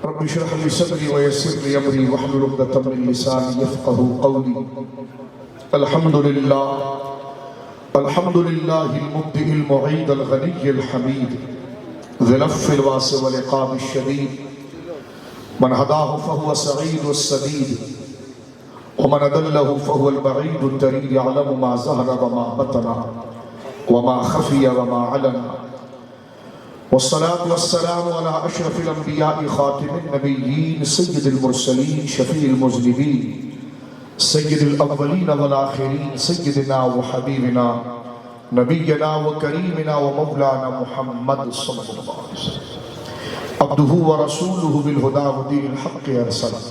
رب اشرح لي صدري ويسر لي امري واحلل عقدة من لساني يفقهوا قولي. الحمد لله المبدئ المعيد الغني الحميد ذي العفو الواسع والعقاب الشديد. من هداه فهو سعيد السديد ومن أضله فهو البعيد الدليل. يعلم ما ظهر وما بطن وما خفي وما علن. والصلاة والسلام على أشرف الأنبياء خاتم النبيين سيد المرسلين شفيع المذنبين سيد الأولين والآخرين سيدنا وحبيبنا نبينا وكريمنا ومولانا محمد صلى الله عليه وسلم عبده ورسوله بالهدى ودين الحق أرسله.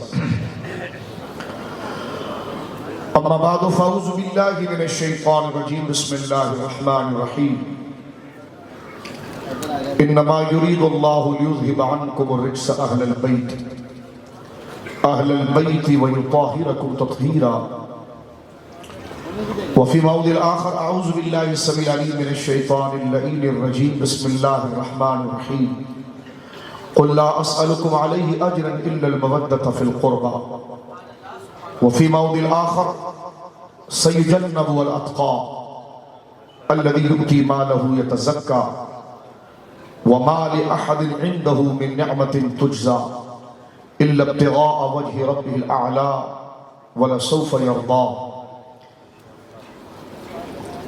أما بعد فأعوذ بالله من الشيطان الرجيم. بسم الله الرحمن الرحيم. إنما يريد الله ليذهب عنكم الرجس أهل البيت ويطهركم تطهيرا. وفي موضع آخر أعوذ بالله السميع العليم من الشيطان اللعين الرجيم. بسم الله الرحمن الرحيم. قل لا أسألكم عليه أجرا إلا المودة في القربى. وفي موضع آخر سيجنبها الأتقى الذي يؤتي ماله يتزكى وما لأحد عنده من نعمة تجزى إلا ابتغاء وجه ربه الأعلى ولسوف يرضى.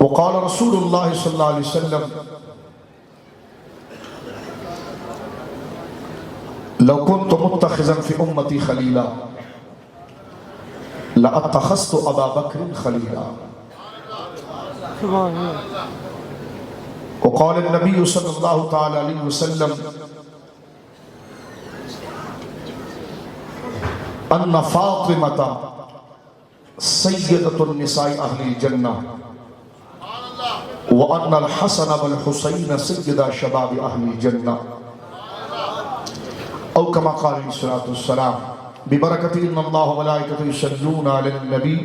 وقال رسول الله صلى الله عليه وسلم لو كنت متخذا في أمتي خليلا لأتخذت أبا بكر خليلا. وقال النبي صلى الله تعالى عليه وسلم أن فاطمة سيدة النساء أهل الجنة وأن الحسن والحسين سيدا شباب أهل الجنة أو كما قال عليه الصلاة والسلام. ببركة إن الله وملائكته يصلون على النبي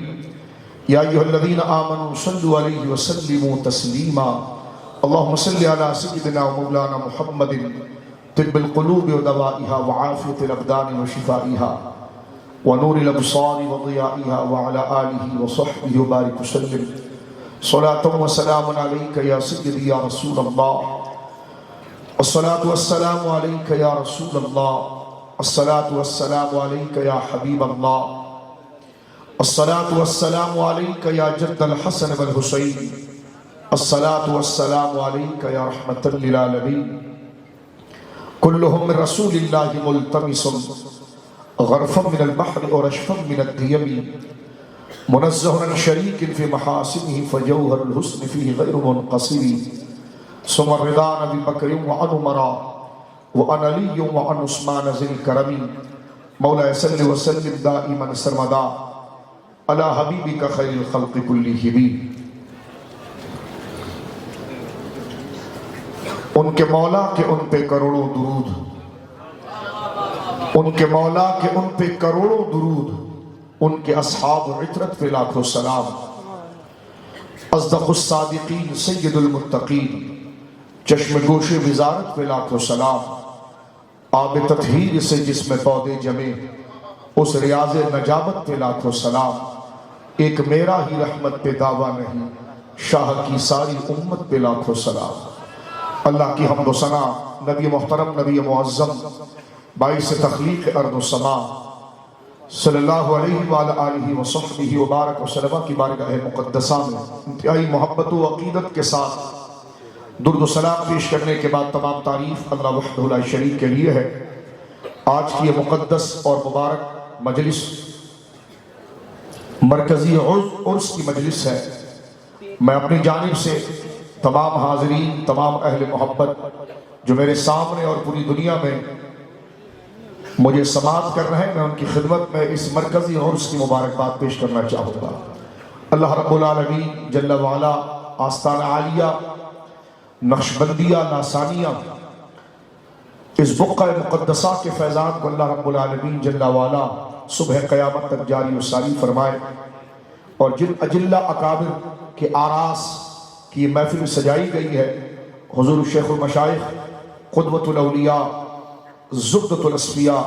يا أيها الذين آمنوا صلوا عليه وسلموا تسليما. اللهم صل على سيدنا ومولانا محمد طب القلوب ودوائها وعافية الأبدان وشفائها ونور الأبصار وضيائها وعلى آله وصحبه وبارك وسلم. صلاة وسلام عليك يا سيدي يا رسول الله. الصلاة والسلام عليك يا رسول الله. الصلاة والسلام عليك يا حبيب الله. الصلاة والسلام عليك يا جد الحسن والحسين. الصلاة والسلام عليك يا رحمة للعالمين. كلهم من رسول الله ملتمس غرفا من البحر ورشفا من الديم منزه عن شريك في محاسنه فجوهر الحسن فيه غير منقصر. ثم الرضا عن أبي بكر وعن عمر وعن علي وعن عثمان ذي الكرم. مولاي صل وسلم دائما سرمدا على حبيبك خير الخلق كلهم. ان کے مولا کے ان پہ کروڑوں درود، ان کے مولا کے ان پہ کروڑوں درود، ان کے اصحاب و عطرت پہ لاکھوں سلام. اصدق الصادقین سید المتقین چشم گوش وزارت پہ لاکھوں سلام. آب تطہیر سے جس میں پودے جمے اس ریاض نجابت پہ لاکھوں سلام. ایک میرا ہی رحمت پہ دعویٰ نہیں شاہ کی ساری امت پہ لاکھوں سلام. اللہ کی حمد و ثنا نبی محترم نبی معظم باعث تخلیق ارض و سما صلی اللہ علیہ وآلہ وصحبہ وبارک وسلم کی بارگاہ مقدسہ میں انتہائی محبت و عقیدت کے ساتھ درد و سلام پیش کرنے کے بعد تمام تعریف اللہ وحدہ لا شریک کے لیے ہے. آج کی یہ مقدس اور مبارک مجلس مرکزی عرس کی مجلس ہے. میں اپنی جانب سے تمام حاضرین، تمام اہل محبت جو میرے سامنے اور پوری دنیا میں مجھے سماعت کر رہے ہیں، میں ان کی خدمت میں اس مرکزی عرس کی مبارکباد پیش کرنا چاہوں گا. اللہ رب العالمین جل وعلا آستانہ عالیہ نقشبندیہ ناسانیہ اس بقعہ مقدسہ کے فیضان کو اللہ رب العالمین جل وعلا صبح قیامت تک جاری و ساری فرمائے. اور جن اجلہ اکابر کے آراس کی محفل سجائی گئی ہے، حضور شیخ المشائخ قدوۃ الاولیاء زبدۃ الاسفیاء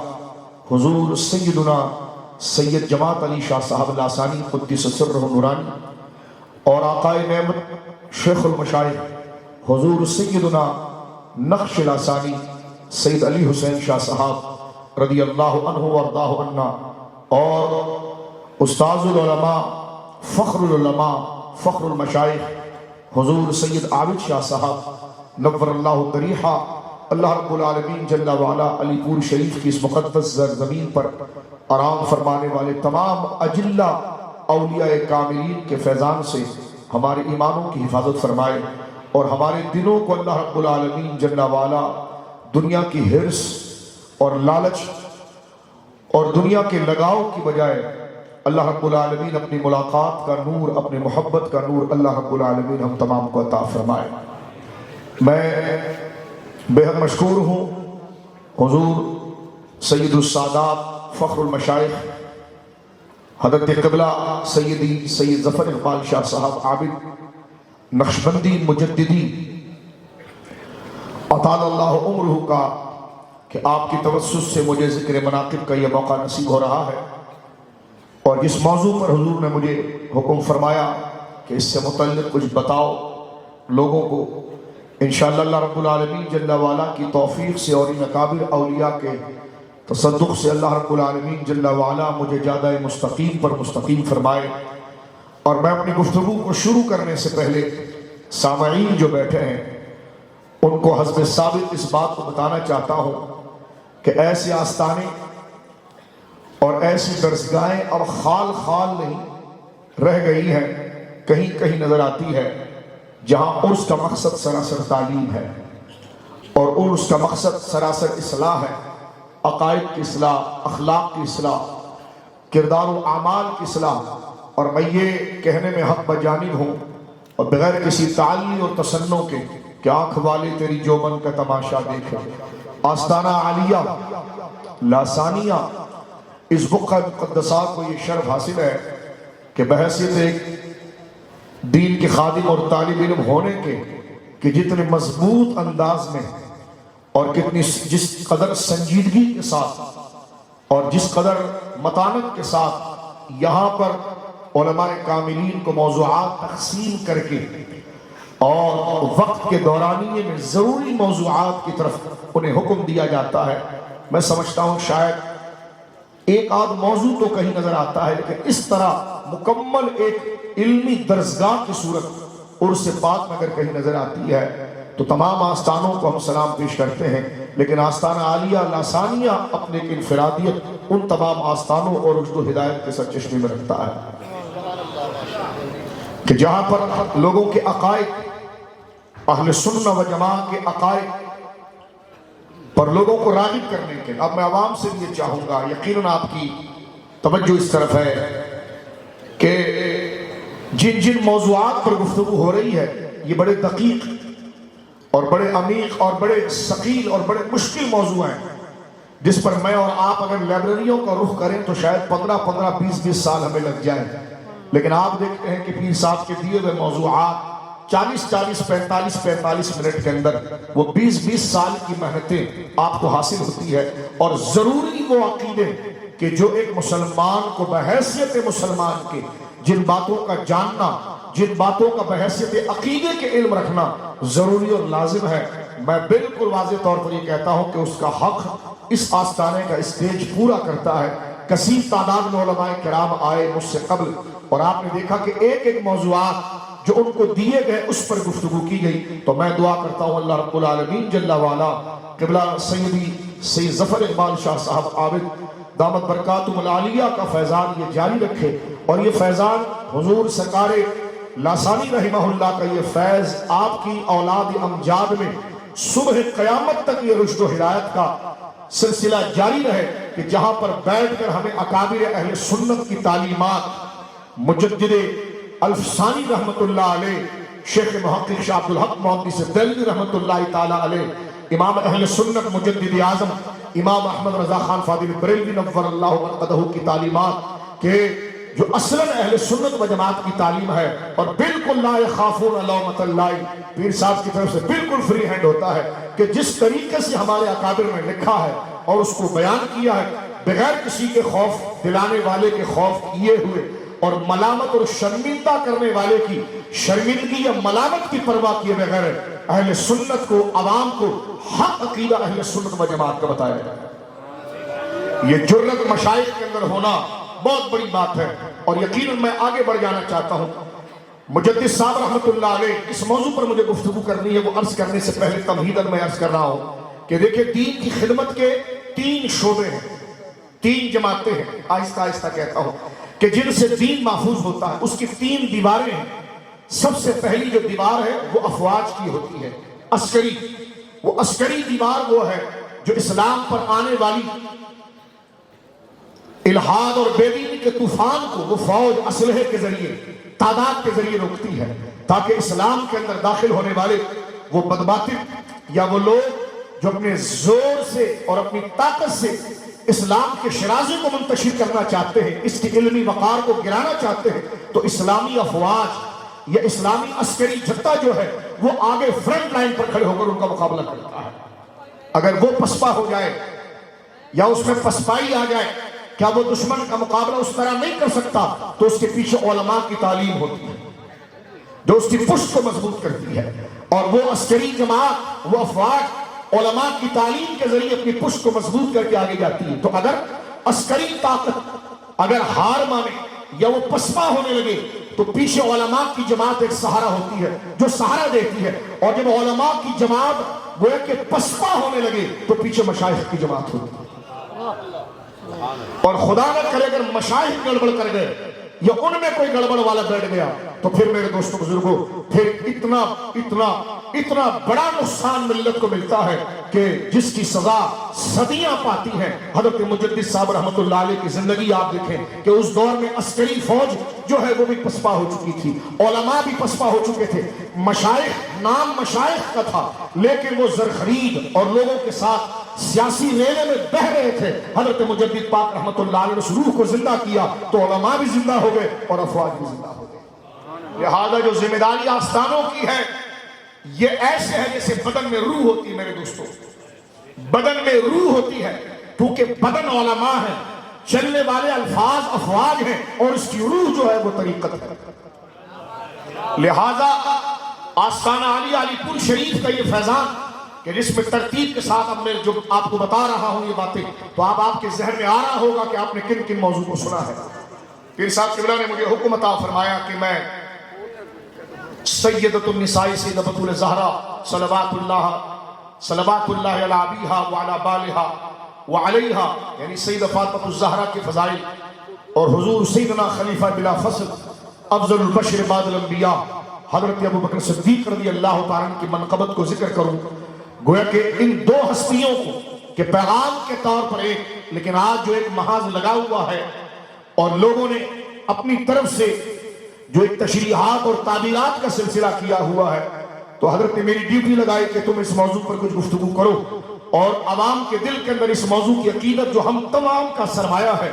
حضور سیدنا سید جماعت علی شاہ صاحب لاسانی قدس سرہ نورانی اور آقائے نعمت شیخ المشائخ حضور سیدنا نقش لاسانی سید علی حسین شاہ صاحب رضی اللہ عنہ وارضاہ عنا اور استاذ العلماء فخر العلماء فخر المشائخ حضور سید عابد شاہ صاحب نور اللہ ضریحہ، اللہ رب العالمین جل وعلا علی پور شریف کی اس مقدس زمین پر آرام فرمانے والے تمام اجلہ اولیاء کاملین کے فیضان سے ہمارے ایمانوں کی حفاظت فرمائے اور ہمارے دلوں کو اللہ رب العالمین جل وعلا دنیا کی حرص اور لالچ اور دنیا کے لگاؤ کی بجائے اللہ رب العالمین اپنی ملاقات کا نور، اپنی محبت کا نور اللہ رب العالمین ہم تمام کو عطا فرمائے۔ میں بہت مشکور ہوں حضور سید السادات فخر المشائخ حضرت قبلہ سیدی سید ظفر اقبال شاہ صاحب عابد نقشبندی مجددی اطال اللہ عمرہ کا کہ آپ کی توسط سے مجھے ذکر مناقب کا یہ موقع نصیب ہو رہا ہے، اور جس موضوع پر حضور نے مجھے حکم فرمایا کہ اس سے متعلق کچھ بتاؤ لوگوں کو، انشاءاللہ اللہ رب العالمین جل وعلا کی توفیق سے اور ان اکابر اولیاء کے تصدق سے اللہ رب العالمین جل وعلا مجھے جادہ مستقیم پر مستقیم فرمائے۔ اور میں اپنی گفتگو کو شروع کرنے سے پہلے سامعین جو بیٹھے ہیں ان کو حسب ثابت اس بات کو بتانا چاہتا ہوں کہ ایسے آستانے اور ایسی درسگاہیں اب خال خال نہیں رہ گئی ہیں، کہیں کہیں نظر آتی ہے جہاں عرس کا مقصد سراسر تعلیم ہے اور عرس کا مقصد سراسر اصلاح ہے، عقائد کی اصلاح، اخلاق کی اصلاح، کردار و اعمال کی اصلاح۔ اور میں یہ کہنے میں حق بجانب ہوں اور بغیر کسی تعلی اور تسنع کے کہ آنکھ والے تیری جوبن کا تماشا دیکھے، آستانہ عالیہ لاسانیہ اس بقعہ مقدسہ کو یہ شرف حاصل ہے کہ بحیثیت ایک دین کے خادم اور طالب علم ہونے کے کہ جتنے مضبوط انداز میں اور کتنی جس قدر سنجیدگی کے ساتھ اور جس قدر متانت کے ساتھ یہاں پر علماء کاملین کو موضوعات تقسیم کر کے اور وقت کے دورانیے میں ضروری موضوعات کی طرف انہیں حکم دیا جاتا ہے، میں سمجھتا ہوں شاید ایک آدھ موضوع تو کہیں نظر آتا ہے، لیکن اس طرح مکمل ایک علمی درسگاہ کی صورت عرس پاک میں اگر کہیں نظر آتی ہے تو تمام آستانوں کو ہم سلام پیش کرتے ہیں، لیکن آستانہ عالیہ لاسانیہ اپنے ایک انفرادیت ان تمام آستانوں اور رشد و ہدایت کے سرچشمے میں رکھتا ہے کہ جہاں پر لوگوں کے عقائد، اہل سنہ و جماعت کے عقائد پر لوگوں کو راغب کرنے کے، اب میں عوام سے بھی یہ چاہوں گا، یقیناً آپ کی توجہ اس طرف ہے کہ جن جن موضوعات پر گفتگو ہو رہی ہے یہ بڑے دقیق اور بڑے عمیق اور بڑے ثقیل اور بڑے مشکل موضوع ہیں، جس پر میں اور آپ اگر لائبریریوں کا رخ کریں تو شاید 15 20 سال ہمیں لگ جائیں، لیکن آپ دیکھتے ہیں کہ پیر صاحب کے دیے ہوئے موضوعات 40 45 منٹ کے اندر وہ 20 سال کی محنتیں آپ کو حاصل ہوتی ہے، اور ضروری وہ عقیدے کہ جو ایک مسلمان کو بحیثیت مسلمان کے جن باتوں کا جاننا، جن باتوں کا بحیثیت عقیدے کے علم رکھنا ضروری اور لازم ہے، میں بالکل واضح طور پر یہ کہتا ہوں کہ اس کا حق اس آستانے کا اسٹیج پورا کرتا ہے۔ کثیر تعداد میں علماء کرام آئے مجھ سے قبل اور آپ نے دیکھا کہ ایک ایک موضوعات جو ان کو دیے گئے اس پر گفتگو کی گئی، تو میں دعا کرتا ہوں اللہ رب العالمین جل وعلا قبلہ سیدی سید ظفر اقبال شاہ صاحب عابد دامت برکاتہم العالیہ کا فیضان یہ جاری رکھے، اور یہ فیضان حضور سرکار لاسانی رحمہ اللہ کا یہ فیض آپ کی اولاد امجاد میں صبح قیامت تک یہ رشد و ہدایت کا سلسلہ جاری رہے کہ جہاں پر بیٹھ کر ہمیں اکابر اہل سنت کی تعلیمات مجدد الفسانی رحمت اللہ علیہ، شیخ محقق شاہ عبدالحق محدث دہلوی رحمت اللہ تعالی علیہ، امام اہل سنت مجدد اعظم امام احمد رضا خان فاضل بریلوی نور اللہ مرقدہ کی تعلیمات کہ جو اصلاً اہل سنت و جماعت کی تعلیم ہے اور بالکل لا یخافون لومۃ لائم، پیر صاحب کی طرف سے بالکل فری ہینڈ ہوتا ہے کہ جس طریقے سے ہمارے اکابر نے لکھا ہے اور اس کو بیان کیا ہے بغیر کسی کے خوف دلانے والے کے خوف کیے ہوئے اور ملامت اور شرمندہ کرنے والے کی شرمندگی یا ملامت کی پرواہ کیے بغیر اہل سنت کو، عوام کو حق عقیدہ اہل سنت و جماعت کا بتایا جائے۔ یہ جرت مشائخ کے اندر ہونا بہت بڑی بات ہے، اور یقیناً میں آگے بڑھ جانا چاہتا ہوں۔ مجدد صاحب رحمۃ اللہ علیہ اس موضوع پر مجھے گفتگو کرنی ہے، وہ عرض کرنے سے پہلے تمہیداً میں عرض کر رہا ہوں کہ دیکھیں دین کی خدمت کے 3 شعبے ہیں، 3 جماعتیں ہیں، آہستہ آہستہ کہتا ہوں، کہ جن سے دین محفوظ ہوتا ہے۔ اس کی 3 دیواریں ہیں۔ سب سے پہلی جو دیوار ہے وہ افواج کی ہوتی ہے، عسکری۔ وہ عسکری دیوار وہ ہے جو اسلام پر آنے والی الحاد اور بے دینی کے طوفان کو وہ فوج اسلحے کے ذریعے، تعداد کے ذریعے روکتی ہے، تاکہ اسلام کے اندر داخل ہونے والے وہ بدباطن یا وہ لوگ جو اپنے زور سے اور اپنی طاقت سے اسلام کے شرازے کو منتشر کرنا چاہتے ہیں، اس کی علمی وقار کو گرانا چاہتے ہیں، تو اسلامی افواج یا اسلامی عسکری جتھا جو ہے وہ آگے فرنٹ لائن پر کھڑے ہو کر ان کا مقابلہ کرتا ہے۔ اگر وہ پسپا ہو جائے یا اس میں پسپائی آ جائے، کیا وہ دشمن کا مقابلہ اس طرح نہیں کر سکتا؟ تو اس کے پیچھے علماء کی تعلیم ہوتی ہے جو اس کی پشت کو مضبوط کرتی ہے، اور وہ عسکری جماعت، وہ افواج علماء کی تعلیم کے ذریعے اپنی پشت کو مضبوط کر کے آگے جاتی ہے۔ تو اگر عسکری طاقت اگر ہار مانے یا وہ پسپا ہونے لگے تو پیچھے علماء کی جماعت ایک سہارا ہوتی ہے جو سہارا دیتی ہے، اور جب علماء کی جماعت وہ کہ پسپا ہونے لگے تو پیچھے مشائخ کی جماعت ہوتی ہے۔ اور خدا نہ کرے اگر مشائخ گڑبڑ کر گئے یا ان میں کوئی گڑبڑ والا بیٹھ گیا تو پھر میرے دوستوں بزرگوں پھر اتنا بڑا نقصان ملت کو ملتا ہے کہ جس کی سزا صدیاں پاتی ہیں۔ حضرت مجدد صاحب رحمۃ اللہ علیہ کی زندگی آپ دیکھیں کہ اس دور میں عسکری فوج جو ہے وہ بھی پسپا ہو چکی تھی، علماء بھی پسپا ہو چکے تھے، مشائخ، نام مشائخ کا تھا لیکن وہ زرخرید اور لوگوں کے ساتھ سیاسی ریلے میں بہ رہے تھے۔ حضرت مجدد پاک رحمۃ اللہ علیہ نے اس روح کو زندہ کیا تو علماء بھی زندہ ہو گئے اور افواج بھی زندہ ہو گئے۔ لہذا جو ذمہ داری آستانوں کی ہے یہ ایسے ہے جیسے بدن میں روح ہوتی ہے۔ میرے دوستوں بدن میں روح ہوتی ہے، کیونکہ بدن علماء ہے، چلنے والے الفاظ افواج ہیں، اور اس کی روح جو ہے وہ طریقت ہے۔ لہذا آستانہ علی علی پور شریف کا یہ فیضان کہ جس میں ترتیب کے ساتھ اب میں جو آپ کو بتا رہا ہوں یہ باتیں، تو آپ کے ذہن میں آ رہا ہوگا کہ آپ نے کن کن موضوع کو سنا ہے۔ پیر صاحب قبلہ نے مجھے حکم عطا فرمایا کہ میں سیدۃ النساء سیدہ بطول زہرا صلوات اللہ علی ابیہا وعلی بالہا وعلیہا، یعنی سیدہ فاطمہ الزہرا کے فضائل اور حضور سیدنا خلیفہ بلا فصل افضل البشر بعد الانبیاء حضرت ابوبکر صدیق رضی اللہ تعالیٰ عنہ کی منقبت کو ذکر کروں۔ گویا کہ ان 2 ہستیوں کو کہ پیغام کے طور پر ایک، لیکن آج جو ایک محاذ لگا ہوا ہے اور لوگوں نے اپنی طرف سے جو ایک تشریحات اور تعبیرات کا سلسلہ کیا ہوا ہے، تو حضرت نے میری ڈیوٹی لگائی کہ تم اس موضوع پر کچھ گفتگو کرو اور عوام کے دل کے اندر اس موضوع کی عقیدت جو ہم تمام کا سرمایہ ہے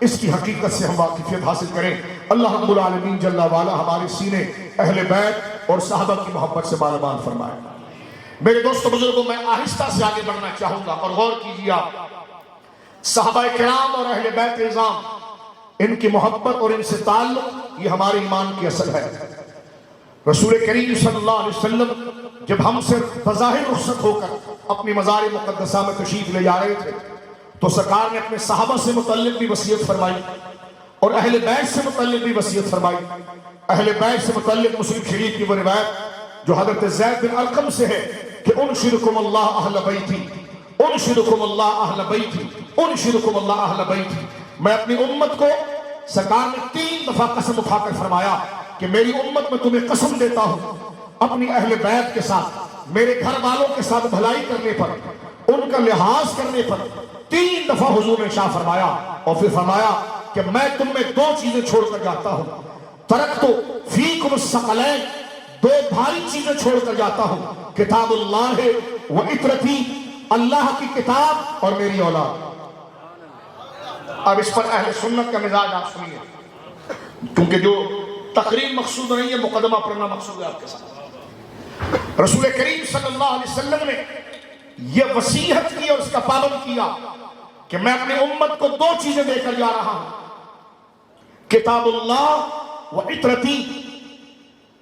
اس کی حقیقت سے ہم واقفیت حاصل کریں۔ اللہ رب العالمین جل وعلا ہمارے سینے اہل بیت اور صحابہ کی محبت سے مالامال فرمائے۔ میرے دوستو بزرگوں میں آہستہ سے آگے بڑھنا چاہوں گا، اور غور کیجیے آپ صحابہ کرام اور اہل بیت نظام، ان کی محبت اور ان سے تعلق یہ ہمارے ایمان کی اصل ہے۔ رسول کریم صلی اللہ علیہ وسلم جب ہم سے بظاہر رخصت ہو کر اپنی مزار مقدسہ میں تشریف لے جا رہے تھے تو سرکار نے اپنے صحابہ سے متعلق بھی وصیت فرمائی اور اہل بیت سے متعلق بھی وصیت فرمائی۔ اہل بیت سے متعلق مسلم شریف کی وہ روایت جو حضرت زید بن ارقم سے ہے کہ انشدکم اللہ اہل بیتی، انشدکم اللہ اہل بیتی، انشدکم اللہ اہل بیتی۔ میں اپنی امت کو سرکار نے 3 دفعہ قسم اٹھا کر فرمایا کہ میری امت میں تمہیں قسم دیتا ہوں اپنی اہل بیت کے ساتھ، میرے گھر والوں کے ساتھ بھلائی کرنے پر، ان کا لحاظ کرنے پر 3 دفعہ حضور نے ارشاد فرمایا، اور پھر فرمایا کہ میں تم میں 2 چیزیں چھوڑ کر جاتا ہوں، ترکت فیکم الثقلین، 2 بھاری چیزیں چھوڑ کر جاتا ہوں، کتاب اللہ و عطرتی، اللہ کی کتاب اور میری اولاد۔ اب اس پر اہل سنت کا مزاج آپ سنیے، کیونکہ جو تقریر مقصود نہیں ہے، مقدمہ پڑھنا مقصود ہے آپ کے ساتھ۔ رسول کریم صلی اللہ علیہ وسلم نے یہ وصیت کی اور اس کا پابند کیا کہ میں اپنی امت کو دو چیزیں دے کر جا رہا ہوں، کتاب اللہ و عطرتی،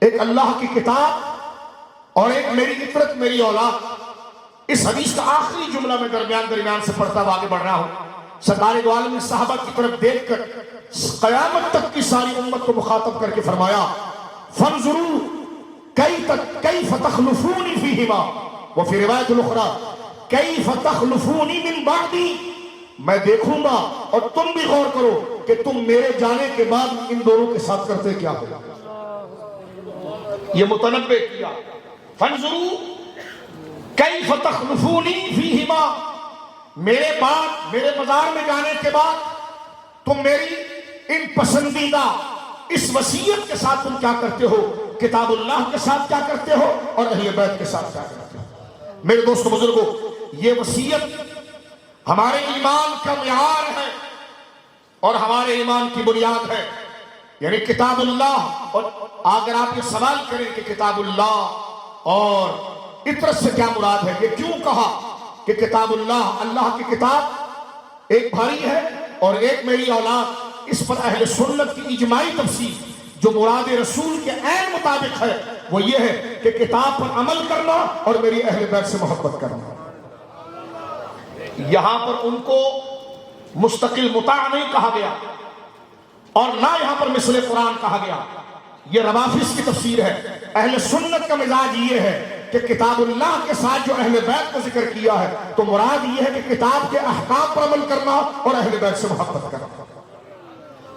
ایک اللہ کی کتاب اور ایک میری عطرت، میری اولاد۔ اس حدیث کا آخری جملہ میں درمیان سے پڑھتا ہوا آگے بڑھ رہا ہوں۔ سرکار دو عالم نے صحابہ کی طرف دیکھ کر قیامت تک کی ساری امت کو مخاطب کر کے فرمایا، فانظروا کیف تخلفونی فیہما، وفی روایت الاخری کیف تخلفونی من بعدی، میں دیکھوں گا اور تم بھی غور کرو کہ تم میرے جانے کے بعد ان دونوں کے ساتھ کرتے کیا ہو۔ یہ متنبع کیا، فانظروا کیف تخلفونی فیہما، میرے بعد، میرے مزار میں جانے کے بعد تم میری ان پسندیدہ اس وصیت کے ساتھ تم کیا کرتے ہو، کتاب اللہ کے ساتھ کیا کرتے ہو اور اہل بیت کے ساتھ کیا کرتے ہو۔ میرے دوستو بزرگوں، یہ وصیت ہمارے ایمان کا معیار ہے اور ہمارے ایمان کی بنیاد ہے، یعنی کتاب اللہ۔ اور اگر آپ یہ سوال کریں کہ کتاب اللہ اور عطرت سے کیا مراد ہے، یہ کیوں کہا کہ کتاب اللہ، اللہ کی کتاب ایک بھاری ہے اور ایک میری اولاد، اس پر اہل سنت کی اجماعی تفسیر جو مراد رسول کے عین مطابق ہے وہ یہ ہے کہ کتاب پر عمل کرنا اور میری اہل بیت سے محبت کرنا۔ یہاں پر ان کو مستقل مطاع نہیں کہا گیا اور نہ یہاں پر مثل قرآن کہا گیا، یہ روافض کی تفسیر ہے۔ اہل سنت کا مزاج یہ ہے کہ کتاب اللہ کے ساتھ جو اہل بیت کو ذکر کیا ہے تو مراد یہ ہے کہ کتاب کے احکام پر عمل کرنا اور اہل بیت سے محبت کرنا۔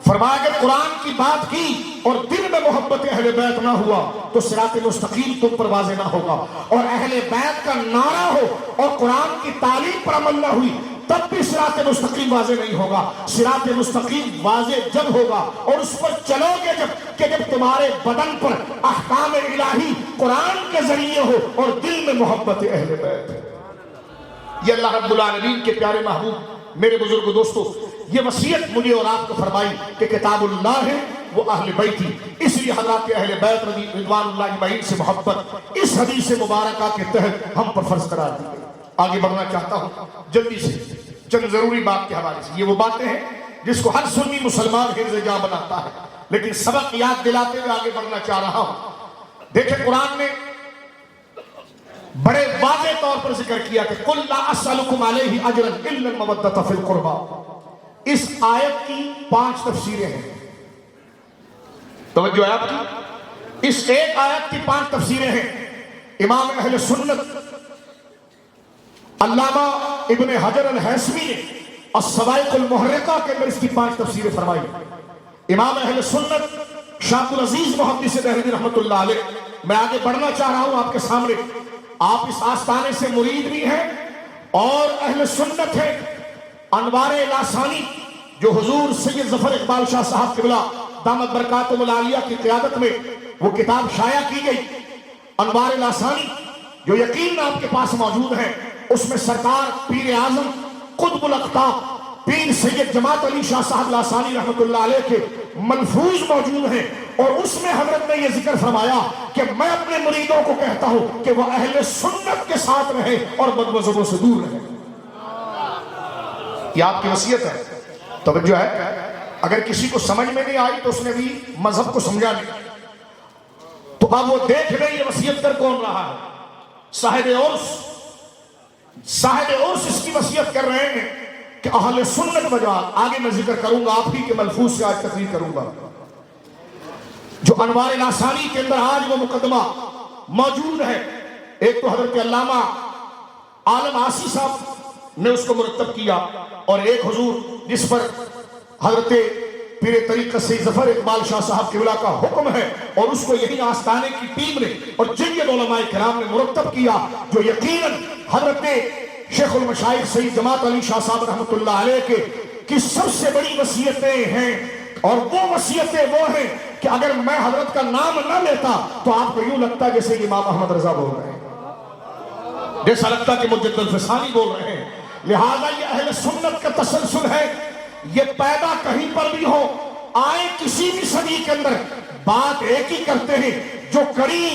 فرمایا کہ قرآن کی بات کی اور دل میں محبت اہل بیت نہ ہوا تو صراط مستقیم تم پر واضح نہ ہوگا، اور اہل بیت کا نعرہ ہو اور قرآن کی تعلیم پر عمل نہ ہوئی تب بھی صراط مستقیم واضح نہیں ہوگا۔ صراط مستقیم واضح جب ہوگا اور اس پر چلو گے جب تمہارے بدن پر احکام الہی قرآن کے ذریعے ہو اور دل میں محبت اہل بیت۔ یہ اللہ رب العالمین کے پیارے محبوب، میرے بزرگ دوستو، یہ وصیت مجھے اور آپ کو فرمائی کہ کتاب اللہ ہے وہ اہل بیت ہی، اس لیے حضرات کے اہل بیت رضوان اللہ اجمعین سے محبت اس حدیث مبارکہ کے تحت ہم پر فرض قرار دی گئی۔ آگے بڑھنا چاہتا ہوں جلدی سے چند ضروری بات کے حوالے سے۔ یہ وہ باتیں ہیں جس کو ہر سنی مسلمان حفظ جاں بناتا ہے، لیکن سبق یاد دلاتے ہوئے آگے بڑھنا چاہ رہا ہوں۔ دیکھیں قرآن نے بڑے واضح طور پر ذکر کیا کہ قُلْ لَا أَسْأَلُكُمْ عَلَيْهِ أَجْرًا إِلَّا الْمَوَدَّةَ فِي الْقُرْبَى۔ اس آیت کی 5 تفسیریں ہیں، توجہ ہے آپ کی، اس ایک آیت کی 5 تفسیریں ہیں۔ امام اہل سنت علامہ ابن حجر الہیثمی نے الصواعق المحرقہ کے اندر اس کی 5 تفسیریں فرمائی۔ امام اہل سنت شاہ عبدالعزیز محدث دہلوی رحمۃ اللہ علیہ، میں آگے بڑھنا چاہ رہا ہوں آپ کے سامنے، آپ اس آستانے سے مرید بھی ہیں اور اہل سنت ہیں۔ انوار لاسانی جو حضور سید ظفر اقبال شاہ صاحب قبلہ دامت برکاتہم العالیہ کی قیادت میں وہ کتاب شائع کی گئی، انوار لاسانی، جو یقین آپ کے پاس موجود ہے، اس میں سرکار پیر اعظم قطب الاقطاب پیر سید جماعت علی شاہ صاحب لاسانی رحمۃ اللہ علیہ کے ملفوظ موجود ہیں، اور اس میں حضرت نے یہ ذکر فرمایا کہ میں اپنے مریدوں کو کہتا ہوں کہ وہ اہل سنت کے ساتھ رہیں اور بد مذہبوں سے دور رہیں۔ یہ آپ کی وصیت ہے، توجہ ہے۔ اگر کسی کو سمجھ میں نہیں آئی تو اس نے بھی مذہب کو سمجھا نہیں، تو اب وہ دیکھ لیں یہ وصیت کر کون رہا ہے۔ صاحب عرس اس کی وصیت کر رہے ہیں کہ اہل سنت وجماعت، آگے میں ذکر کروں گا، آپ ہی کے ملفوظ سے آج تقریر کروں گا، جو انوار لاسانی کے اندر آج وہ مقدمہ موجود ہے۔ ایک تو حضرت علامہ عالم عاصی صاحب نے اس کو مرتب کیا، اور ایک حضور جس پر حضرت پیر طریقت سید ظفر اقبال شاہ صاحب قبلہ کا حکم ہے، اور اس کو یہی آستانے کی ٹیم نے اور جید علماء کرام نے مرتب کیا، جو یقیناً حضرت شیخ المشائخ سید جماعت علی شاہ صاحب رحمۃ اللہ علیہ کی سب سے بڑی وصیتیں ہیں۔ اور وہ وصیتیں وہ ہیں کہ اگر میں حضرت کا نام نہ لیتا تو آپ کو یوں لگتا ہے جیسے کہ امام احمد رضا بول رہے ہیں، جیسا لگتا کہ مجدد الفسانی بول رہے ہیں۔ لہذا یہ اہل سنت کا تسلسل ہے، یہ پیدا کہیں پر بھی ہو، آئے کسی بھی صدی کے اندر، بات ایک ہی کرتے ہیں جو کڑی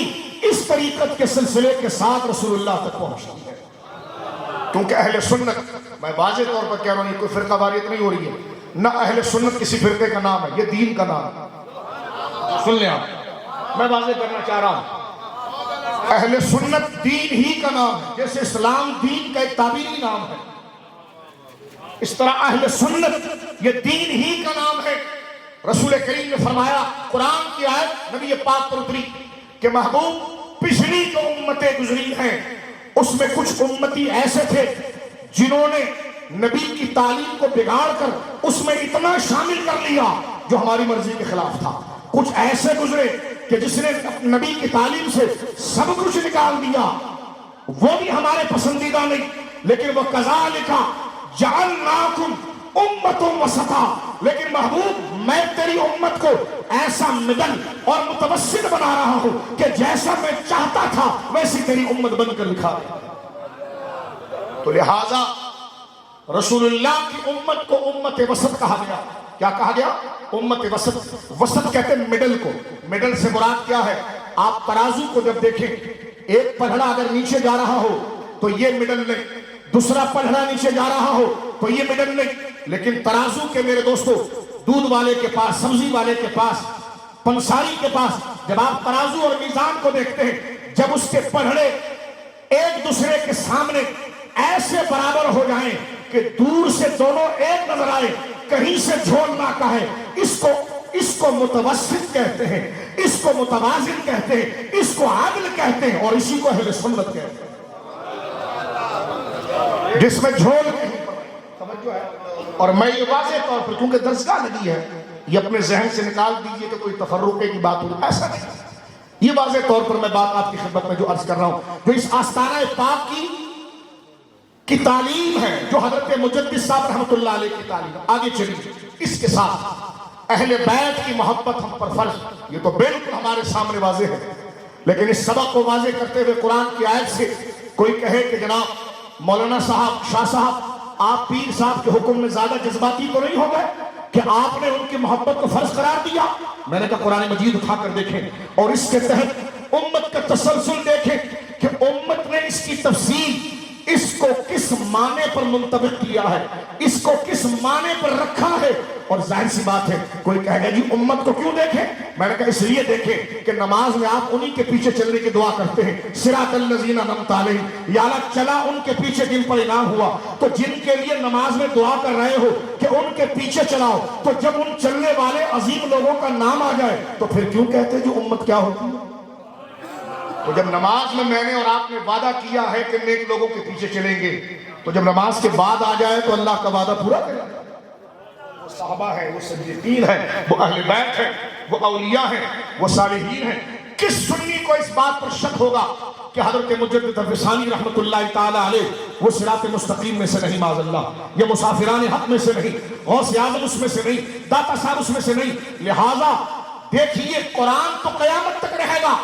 اس طریقت کے سلسلے کے ساتھ رسول اللہ تک پہنچتی ہے، کیونکہ اہل سنت میں واضح طور پر کہہ رہا ہوں یہ کوئی فرقہ واریت نہیں ہو رہی ہے، نہ اہل سنت کسی فرقے کا نام ہے، یہ دین کا نام ہے۔ سن لیں آپ، میں واضح کرنا چاہ رہا ہوں، اہل سنت دین ہی کا نام ہے، جیسے اسلام دین کا ایک تعبیری نام ہے، اس طرح اہل سنت یہ دین ہی کا نام ہے۔ رسول کریم نے فرمایا، قرآن کی آیت نبی پاک پر اتری کہ محبوب پچھلی جو امتیں گزری ہیں اس میں کچھ امتی ایسے تھے جنہوں نے نبی کی تعلیم کو بگاڑ کر اس میں اتنا شامل کر لیا جو ہماری مرضی کے خلاف تھا، کچھ ایسے گزرے کہ جس نے نبی کی تعلیم سے سب کچھ نکال دیا، وہ بھی ہمارے پسندیدہ نہیں، لیکن وہ کذالک جعلناکم امۃ وسطا، لیکن محبوب میں تیری امت کو ایسا مڈل اور متوسط بنا رہا ہوں کہ جیسا میں چاہتا تھا ویسی تیری امت بن کر دکھا دے۔ تو لہذا رسول اللہ کی امت کو امت وسط کہا گیا۔ کیا کہا گیا؟ امت وسط۔ وسط کہتے ہیں مڈل کو۔ مڈل سے مراد کیا ہے؟ آپ ترازو کو جب دیکھیں، ایک پلڑا اگر نیچے جا رہا ہو تو یہ مڈل نہیں، دوسرا پلڑا نیچے جا رہا ہو تو یہ مڈل نہیں، لیکن ترازو کے میرے دوستو دودھ والے کے پاس، سبزی والے کے پاس، پنساری کے پاس جب آپ ترازو اور میزان کو دیکھتے ہیں، جب اس کے پلڑے ایک دوسرے کے سامنے ایسے برابر ہو جائیں کہ دور سے دونوں ایک نظر آئے، کہیں سے جھول نہ کہے، اس کو متوسط کہتے ہیں، اس کو متوازن کہتے ہیں، اس کو عادل کہتے ہیں، اور اسی کو اہل سنت کہتے ہیں، جس میں جھول نہیں۔ توجہ ہے؟ اور میں یہ واضح طور پر، کیونکہ درسگاہ لگی ہے، یہ اپنے ذہن سے نکال دیجئے کہ کوئی تفرقے کی بات ہو، ایسا نہیں، یہ واضح طور پر میں بات آپ کی خدمت میں جو عرض کر رہا ہوں، جو اس آستانہ پاک کی تعلیم ہے، جو حضرت مجدد صاحب رحمۃ اللہ علیہ کی تعلیم ہے، آگے چلیے اس کے ساتھ اہل بیت کی محبت ہم پر فرض، یہ تو بالکل ہمارے سامنے واضح ہے، لیکن اس سبق کو واضح کرتے ہوئے قرآن کی آیت سے کوئی کہے کہ جناب مولانا صاحب، شاہ صاحب، آپ پیر صاحب کے حکم میں زیادہ جذباتی تو نہیں ہو گئے کہ آپ نے ان کی محبت کو فرض قرار دیا؟ میں نے کہا قرآن مجید اٹھا کر دیکھیں اور اس کے تحت امت کا تسلسل دیکھیں کہ امت نے اس کی تفصیل، اس کو کس معنی پر منطبق کیا ہے، اس کو کس معنی پر رکھا ہے۔ اور ظاہر سی بات ہے، کوئی کہے گا جی امت کو کیوں دیکھیں؟ میں نے کہا اس لیے دیکھیں کہ نماز میں آپ انہی کے پیچھے چلنے کی دعا کرتے ہیں، صراط الذین انعمت علیہم، یا اللہ چلا ان کے پیچھے جن پر انعام ہوا، تو جن کے لیے نماز میں دعا کر رہے ہو کہ ان کے پیچھے چلاؤ، تو جب ان چلنے والے عظیم لوگوں کا نام آ جائے تو پھر کیوں کہتے جو امت کیا ہوتی ہے؟ تو جب نماز میں نے اور آپ نے وعدہ کیا ہے کہ نیک لوگوں کے پیچھے چلیں گے، تو جب نماز کے بعد آ جائے تو اللہ کا وعدہ پورا کرے۔ وہ صحابہ ہیں، وہ صدیقین ہیں، وہ اہل بیت ہیں، وہ اولیاء ہیں، وہ صالحین ہیں۔ کس سنی کو اس بات پر شک ہوگا کہ حضرت مجدد الفسانی رحمت اللہ تعالی علیہ وہ صراط مستقیم میں سے نہیں، معاذ اللہ، یہ مسافران حق میں سے نہیں، غوث اعظم اس میں سے نہیں، داتا صاحب اس میں سے نہیں۔ لہٰذا دیکھیے قرآن تو قیامت تک رہے گا،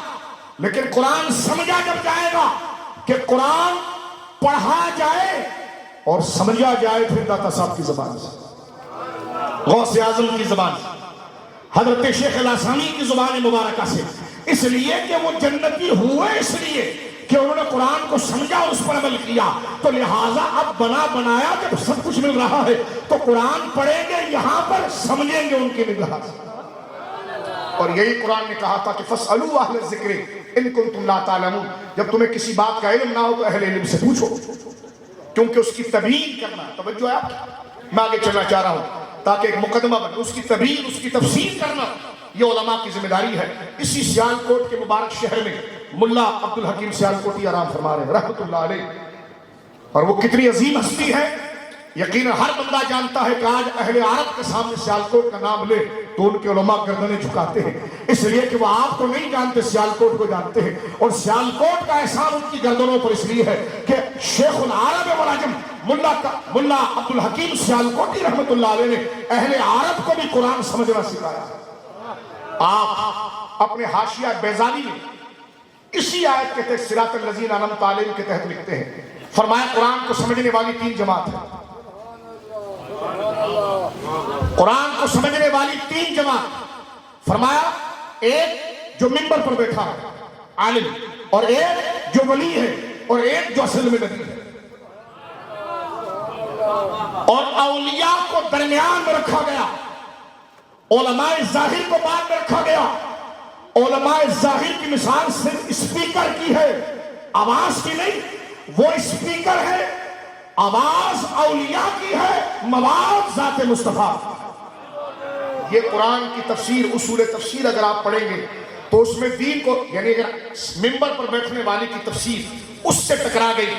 لیکن قرآن سمجھا جب جائے گا کہ قرآن پڑھا جائے اور سمجھا جائے پھر داتا صاحب کی زبان سے، غوث اعظم کی زبان سے، حضرت شیخ الاسانی کی زبان مبارکہ سے، اس لیے کہ وہ جنتی ہوئے اس لیے کہ انہوں نے قرآن کو سمجھا اور اس پر عمل کیا۔ تو لہٰذا اب بنا بنایا جب سب کچھ مل رہا ہے تو قرآن پڑھیں گے یہاں پر، سمجھیں گے ان کی نگاہ سے۔ اور یہی قرآن نے کہا تھا کہ فَاسْأَلُوا أَهْلَ الذِّكْرِ إِن كُنتُمْ لَا تَعْلَمُونَ، جب تمہیں کسی بات کا علم نہ ہو تو اہل علم سے پوچھو، کیونکہ اس کی تبیین کرنا، توجہ ہے آپ، میں آگے چلنا چاہ رہا ہوں تاکہ ایک مقدمہ بنے، اس کی تبیین، اس کی تفسیر کرنا یہ علماء کی ذمہ داری ہے۔ اسی سیالکوٹ کے مبارک شہر میں ملا عبدالحکیم سیالکوٹی آرام فرما رہے ہیں رحمت اللہ علیہ، اور وہ کتنی عظیم ہستی ہے، یقیناً ہر بندہ جانتا ہے کہ آج اہل عرب کے سامنے سیالکوٹ کا نام لے تو ان کے علماء گردنیں جھکاتے ہیں، اس لیے کہ وہ آپ کو نہیں جانتے، سیالکوٹ کو جانتے ہیں، اور سیالکوٹ کا احسان ان کی گردنوں پر اس لیے ہے کہ شیخ العرب والعجم ملا عبدالحکیم سیالکوٹی رحمت اللہ علیہ نے اہل عرب کو بھی قرآن سمجھنا سکھایا۔ آپ اپنے حاشیہ بیضانی میں اسی آیت کے تحت صراط الذین انعمت علیہم کے تحت لکھتے ہیں، فرمایا قرآن کو سمجھنے والی تین جماعت ہے، قرآن کو سمجھنے والی تین جماعت، فرمایا ایک جو منبر پر بیٹھا ہے عالم، اور ایک جو ولی ہے، اور ایک جو اصل میں نبی ہے۔ اور اولیاء کو درمیان میں رکھا گیا، علماء ظاہر کو بعد میں رکھا گیا۔ علماء ظاہر کی مثال صرف اسپیکر کی ہے، آواز کی نہیں، وہ اسپیکر ہے، آواز اولیاء کی ہے، مواد ذات مصطفیٰ۔ یہ قرآن کی تفسیر، اصول تفسیر اگر آپ پڑھیں گے تو اس میں دین کو، یعنی اگر ممبر پر بیٹھنے والے کی تفسیر اس سے ٹکرا گئی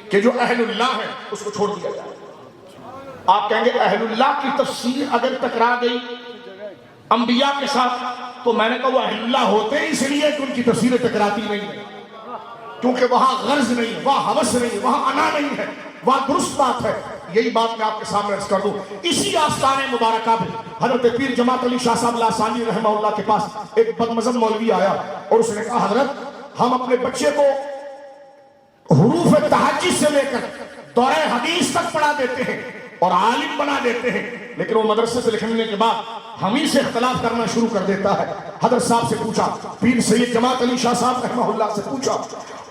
کہ جو اہل اللہ ہے اس کو چھوڑ دیا جائے، آپ کہیں گے اہل اللہ کی تفسیر اگر ٹکرا گئی انبیاء کے ساتھ، تو میں نے کہا وہ اہل اللہ ہوتے ہیں اس لیے کہ ان کی تفسیریں ٹکراتی نہیں ہیں، کیونکہ وہاں غرض نہیں ہے، وہاں ہوس نہیں ہے، وہاں انا نہیں ہے، وہاں درست بات ہے۔ یہی بات میں آپ کے سامنے عرض کر دوں۔ اسی آستانے مبارکہ میں حضرت پیر جماعت علی شاہ صاحب لاسانی رحمہ اللہ کے پاس ایک بدمزم مولوی آیا اور اس نے کہا حضرت ہم اپنے بچے کو حروف تہجد سے لے کر دورہ حدیث تک پڑھا دیتے ہیں اور عالم بنا دیتے ہیں، لیکن وہ مدرسے سے لکھنے کے بعد ہم ہی سے اختلاف کرنا شروع کر دیتا ہے۔ حضرت صاحب سے پوچھا، پیر سید جماعت علی شاہ صاحب رحمہ اللہ سے پوچھا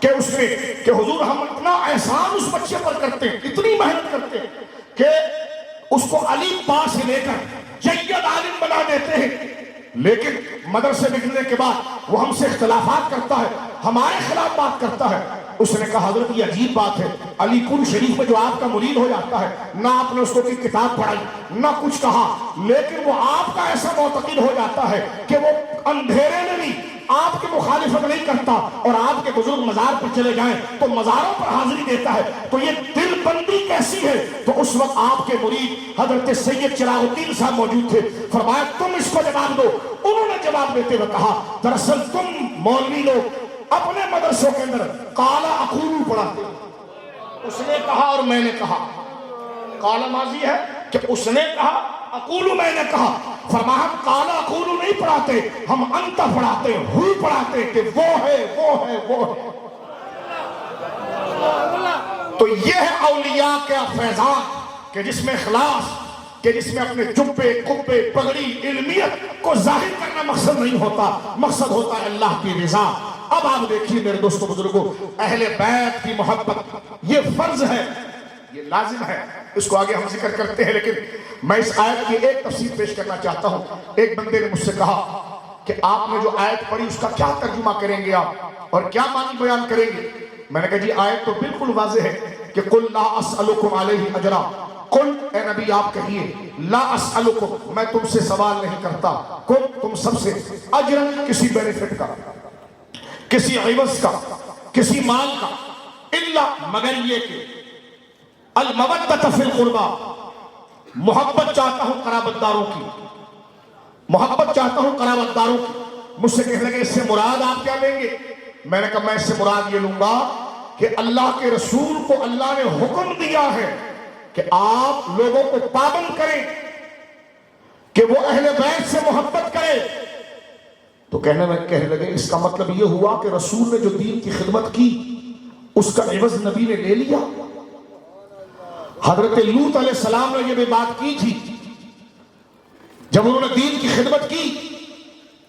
کہ اس نے کہ حضور ہم اتنا احسان اس بچے پر کرتے ہیں، اتنی محنت کرتے ہیں کہ اس کو علی با سے لے کر جید عالم بنا دیتے ہیں، لیکن مدرسے لکھنے کے بعد وہ ہم سے اختلافات کرتا ہے، ہمارے خلاف بات کرتا ہے۔ اس نے کہا حضرت یہ عجیب بات ہے، علی پور شریف میں جو آپ کا مرید ہو جاتا ہے، نہ آپ نے اس کو کوئی کتاب پڑھائی نہ کچھ کہا، لیکن وہ آپ کا ایسا معتقد ہو جاتا ہے کہ وہ اندھیرے میں بھی آپ کی مخالفت نہیں کرتا، اور آپ کے بزرگ مزار پر چلے جائیں تو مزاروں پر حاضری دیتا ہے۔ تو یہ دل بندی کیسی ہے؟ تو اس وقت آپ کے مرید حضرت سید چراغ الدین صاحب موجود تھے، فرمایا تم اس کو جواب دو۔ انہوں نے جواب دیتے ہوئے کہا دراصل تم مولوی لوگ اپنے مدرسوں کے اندر قال اقول پڑھاتے، اس نے کہا اور میں نے کہا، قال ماضی ہے کہ اس نے کہا، اقول میں نے کہا، فرمایا قال اقول نہیں پڑھاتے، ہم انت پڑھاتے، ہو پڑھاتے کہ وہ ہے وہ ہے وہ ہے۔ تو یہ ہے اولیاء کا فیضان کہ جس میں اخلاص، کہ جس میں اپنے جبے قبے پگڑی علمیت کو ظاہر کرنا مقصد نہیں ہوتا، مقصد ہوتا ہے اللہ کی رضا۔ اب آپ دیکھیے میرے دوستوں بزرگوں، اہل بیت کی محبت یہ فرض ہے، یہ لازم ہے، اس کو آگے ہم ذکر کرتے ہیں، لیکن میں اس آیت کی ایک تفسیر پیش کرنا چاہتا ہوں۔ ایک بندے نے مجھ سے کہا کہ آپ نے جو آیت پڑھی اس کا کیا ترجمہ کریں گے آپ اور کیا معنی بیان کریں گے؟ میں نے کہا جی آیت تو بالکل واضح ہے کہ قل لا اسألکم علیہ اجرا، قل اے نبی آپ کہیے لا اسألکم میں تم سے سوال نہیں کرتا، قل تم سب سے اجرا کسی بینیفٹ کا، کسی عوض کا، کسی مال کا، الا مگر یہ کہ المودۃ فی القربى محبت چاہتا ہوں قرابت داروں کی، محبت چاہتا ہوں قرابت داروں کی۔ مجھ سے کہنے لگے اس سے مراد آپ کیا لیں گے؟ میں نے کہا میں اس سے مراد یہ لوں گا کہ اللہ کے رسول کو اللہ نے حکم دیا ہے کہ آپ لوگوں کو پابند کریں کہ وہ اہل بیت سے محبت کرے۔ تو کہنے لگے اس کا مطلب یہ ہوا کہ رسول نے جو دین کی خدمت کی اس کا عوض نبی نے لے لیا۔ حضرت لوط علیہ السلام نے یہ بھی بات کی تھی، جب انہوں نے دین کی خدمت کی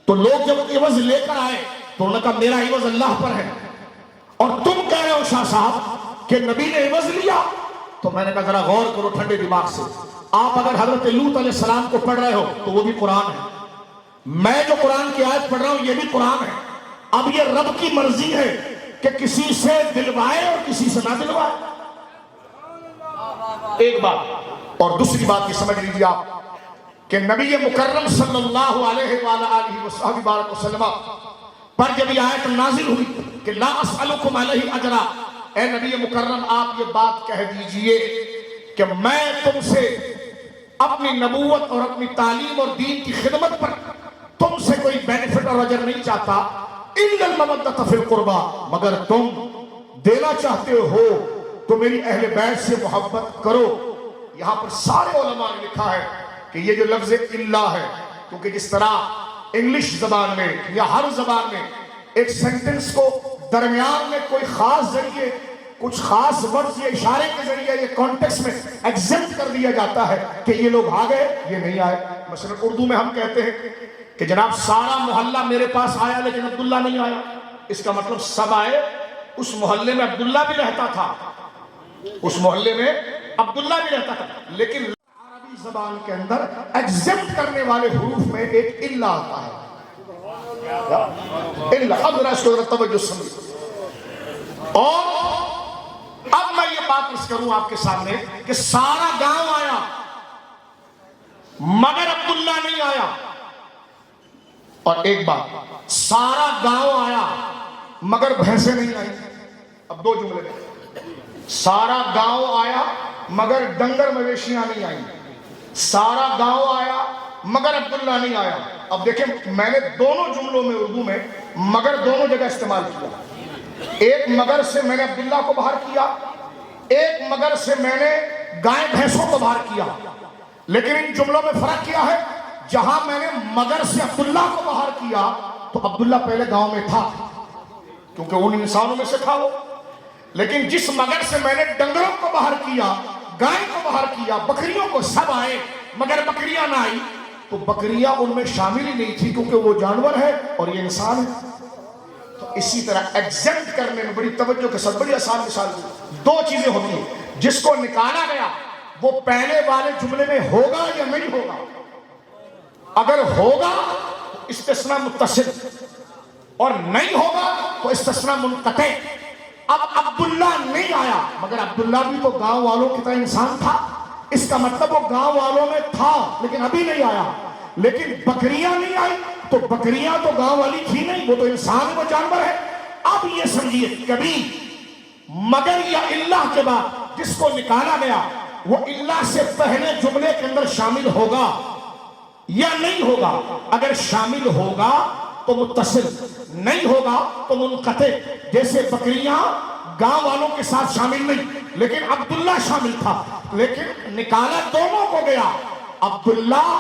تو لوگ جب عوض لے کر آئے تو انہوں نے کہا میرا عوض اللہ پر ہے، اور تم کہہ رہے ہو شاہ صاحب کہ نبی نے عوض لیا۔ تو میں نے کہا ذرا غور کرو ٹھنڈے دماغ سے، آپ اگر حضرت لوط علیہ السلام کو پڑھ رہے ہو تو وہ بھی قرآن ہے، میں جو قرآن کی آیت پڑھ رہا ہوں یہ بھی قرآن ہے۔ اب یہ رب کی مرضی ہے کہ کسی سے دلوائے اور کسی سے نہ دلوائے، ایک بات۔ اور دوسری بات یہ سمجھ لیجیے آپ کہ نبی مکرم صلی اللہ علیہ وآلہ وسلم پر جب یہ آیت نازل ہوئی کہ لا اسألکم علیہ اجرا، اے نبی مکرم آپ یہ بات کہہ دیجئے کہ میں تم سے اپنی نبوت اور اپنی تعلیم اور دین کی خدمت پر تم سے کوئی بینیفٹ اور اجر نہیں چاہتا، الا المودۃ فی القربى مگر تم دینا چاہتے ہو تو میری اہل بیت سے محبت کرو۔ یہاں پر سارے علماء نے لکھا ہے کہ یہ جو لفظ اللہ ہے، کیونکہ جس طرح انگلش زبان میں یا ہر زبان میں ایک سینٹنس کو درمیان میں کوئی خاص ذریعے کچھ خاص ورڈز یا اشارے کے ذریعے یہ کانٹیکس میں ایگزمپٹ کر دیا جاتا ہے کہ یہ لوگ آ گئے یہ نہیں آئے۔ مثلا اردو میں ہم کہتے ہیں کہ جناب سارا محلہ میرے پاس آیا لیکن عبداللہ نہیں آیا، اس کا مطلب سب آئے، اس محلے میں عبداللہ بھی رہتا تھا، اس محلے میں عبداللہ بھی رہتا تھا، لیکن عربی زبان کے اندر ایگزمپٹ کرنے والے حروف میں ایک الا آتا ہے. الا. اب ذرا اس کو ذرا توجہ سمجھیں. اور اب میں یہ بات عرض کروں آپ کے سامنے کہ سارا گاؤں آیا مگر عبداللہ نہیں آیا. اور ایک بات، سارا گاؤں آیا مگر بھینسیں نہیں آئی. اب دو جملے میں، سارا گاؤں آیا مگر ڈنگر مویشیاں نہیں آئیں. سارا گاؤں آیا مگر عبداللہ نہیں آیا. اب دیکھیں میں نے دونوں جملوں میں اردو میں مگر دونوں جگہ استعمال کیا. ایک مگر سے میں نے عبداللہ کو باہر کیا، ایک مگر سے میں نے گائے بھینسوں کو باہر کیا. لیکن ان جملوں میں فرق کیا ہے، جہاں میں نے مگر سے عبداللہ کو باہر کیا تو عبداللہ پہلے گاؤں میں تھا کیونکہ ان انسانوں میں سے تھا وہ. لیکن جس مگر سے میں نے ڈنگروں کو باہر کیا، گائے کو باہر کیا، بکریوں کو، سب آئے مگر بکریاں نہ آئی، تو بکریاں ان میں شامل ہی نہیں تھی کیونکہ وہ جانور ہے اور یہ انسان ہے. تو اسی طرح ایگزمپٹ کرنے میں بڑی توجہ کے ساتھ بڑی آسان مثال دی. دو چیزیں ہوتی ہیں، جس کو نکالا گیا وہ پہلے والے جملے میں ہوگا یا نہیں ہوگا. اگر ہوگا تو استثناء متصل، اور نہیں ہوگا تو استثناء منقطع. اب عبداللہ نہیں آیا مگر عبداللہ بھی تو گاؤں والوں کی طرح انسان تھا، اس کا مطلب وہ گاؤں والوں میں تھا لیکن ابھی نہیں آیا. لیکن بکریاں نہیں آئی تو بکریاں تو گاؤں والی تھی نہیں، وہ تو انسان، وہ جانور ہے. اب یہ سمجھیے کبھی مگر یا اللہ کے بعد جس کو نکالا گیا وہ اللہ سے پہلے جملے کے اندر شامل ہوگا یا نہیں ہوگا. اگر شامل ہوگا تو متصل، نہیں ہوگا تو منقطع. جیسے بکریاں گاؤں والوں کے ساتھ شامل نہیں لیکن عبداللہ شامل تھا، لیکن نکالا دونوں کو گیا. عبداللہ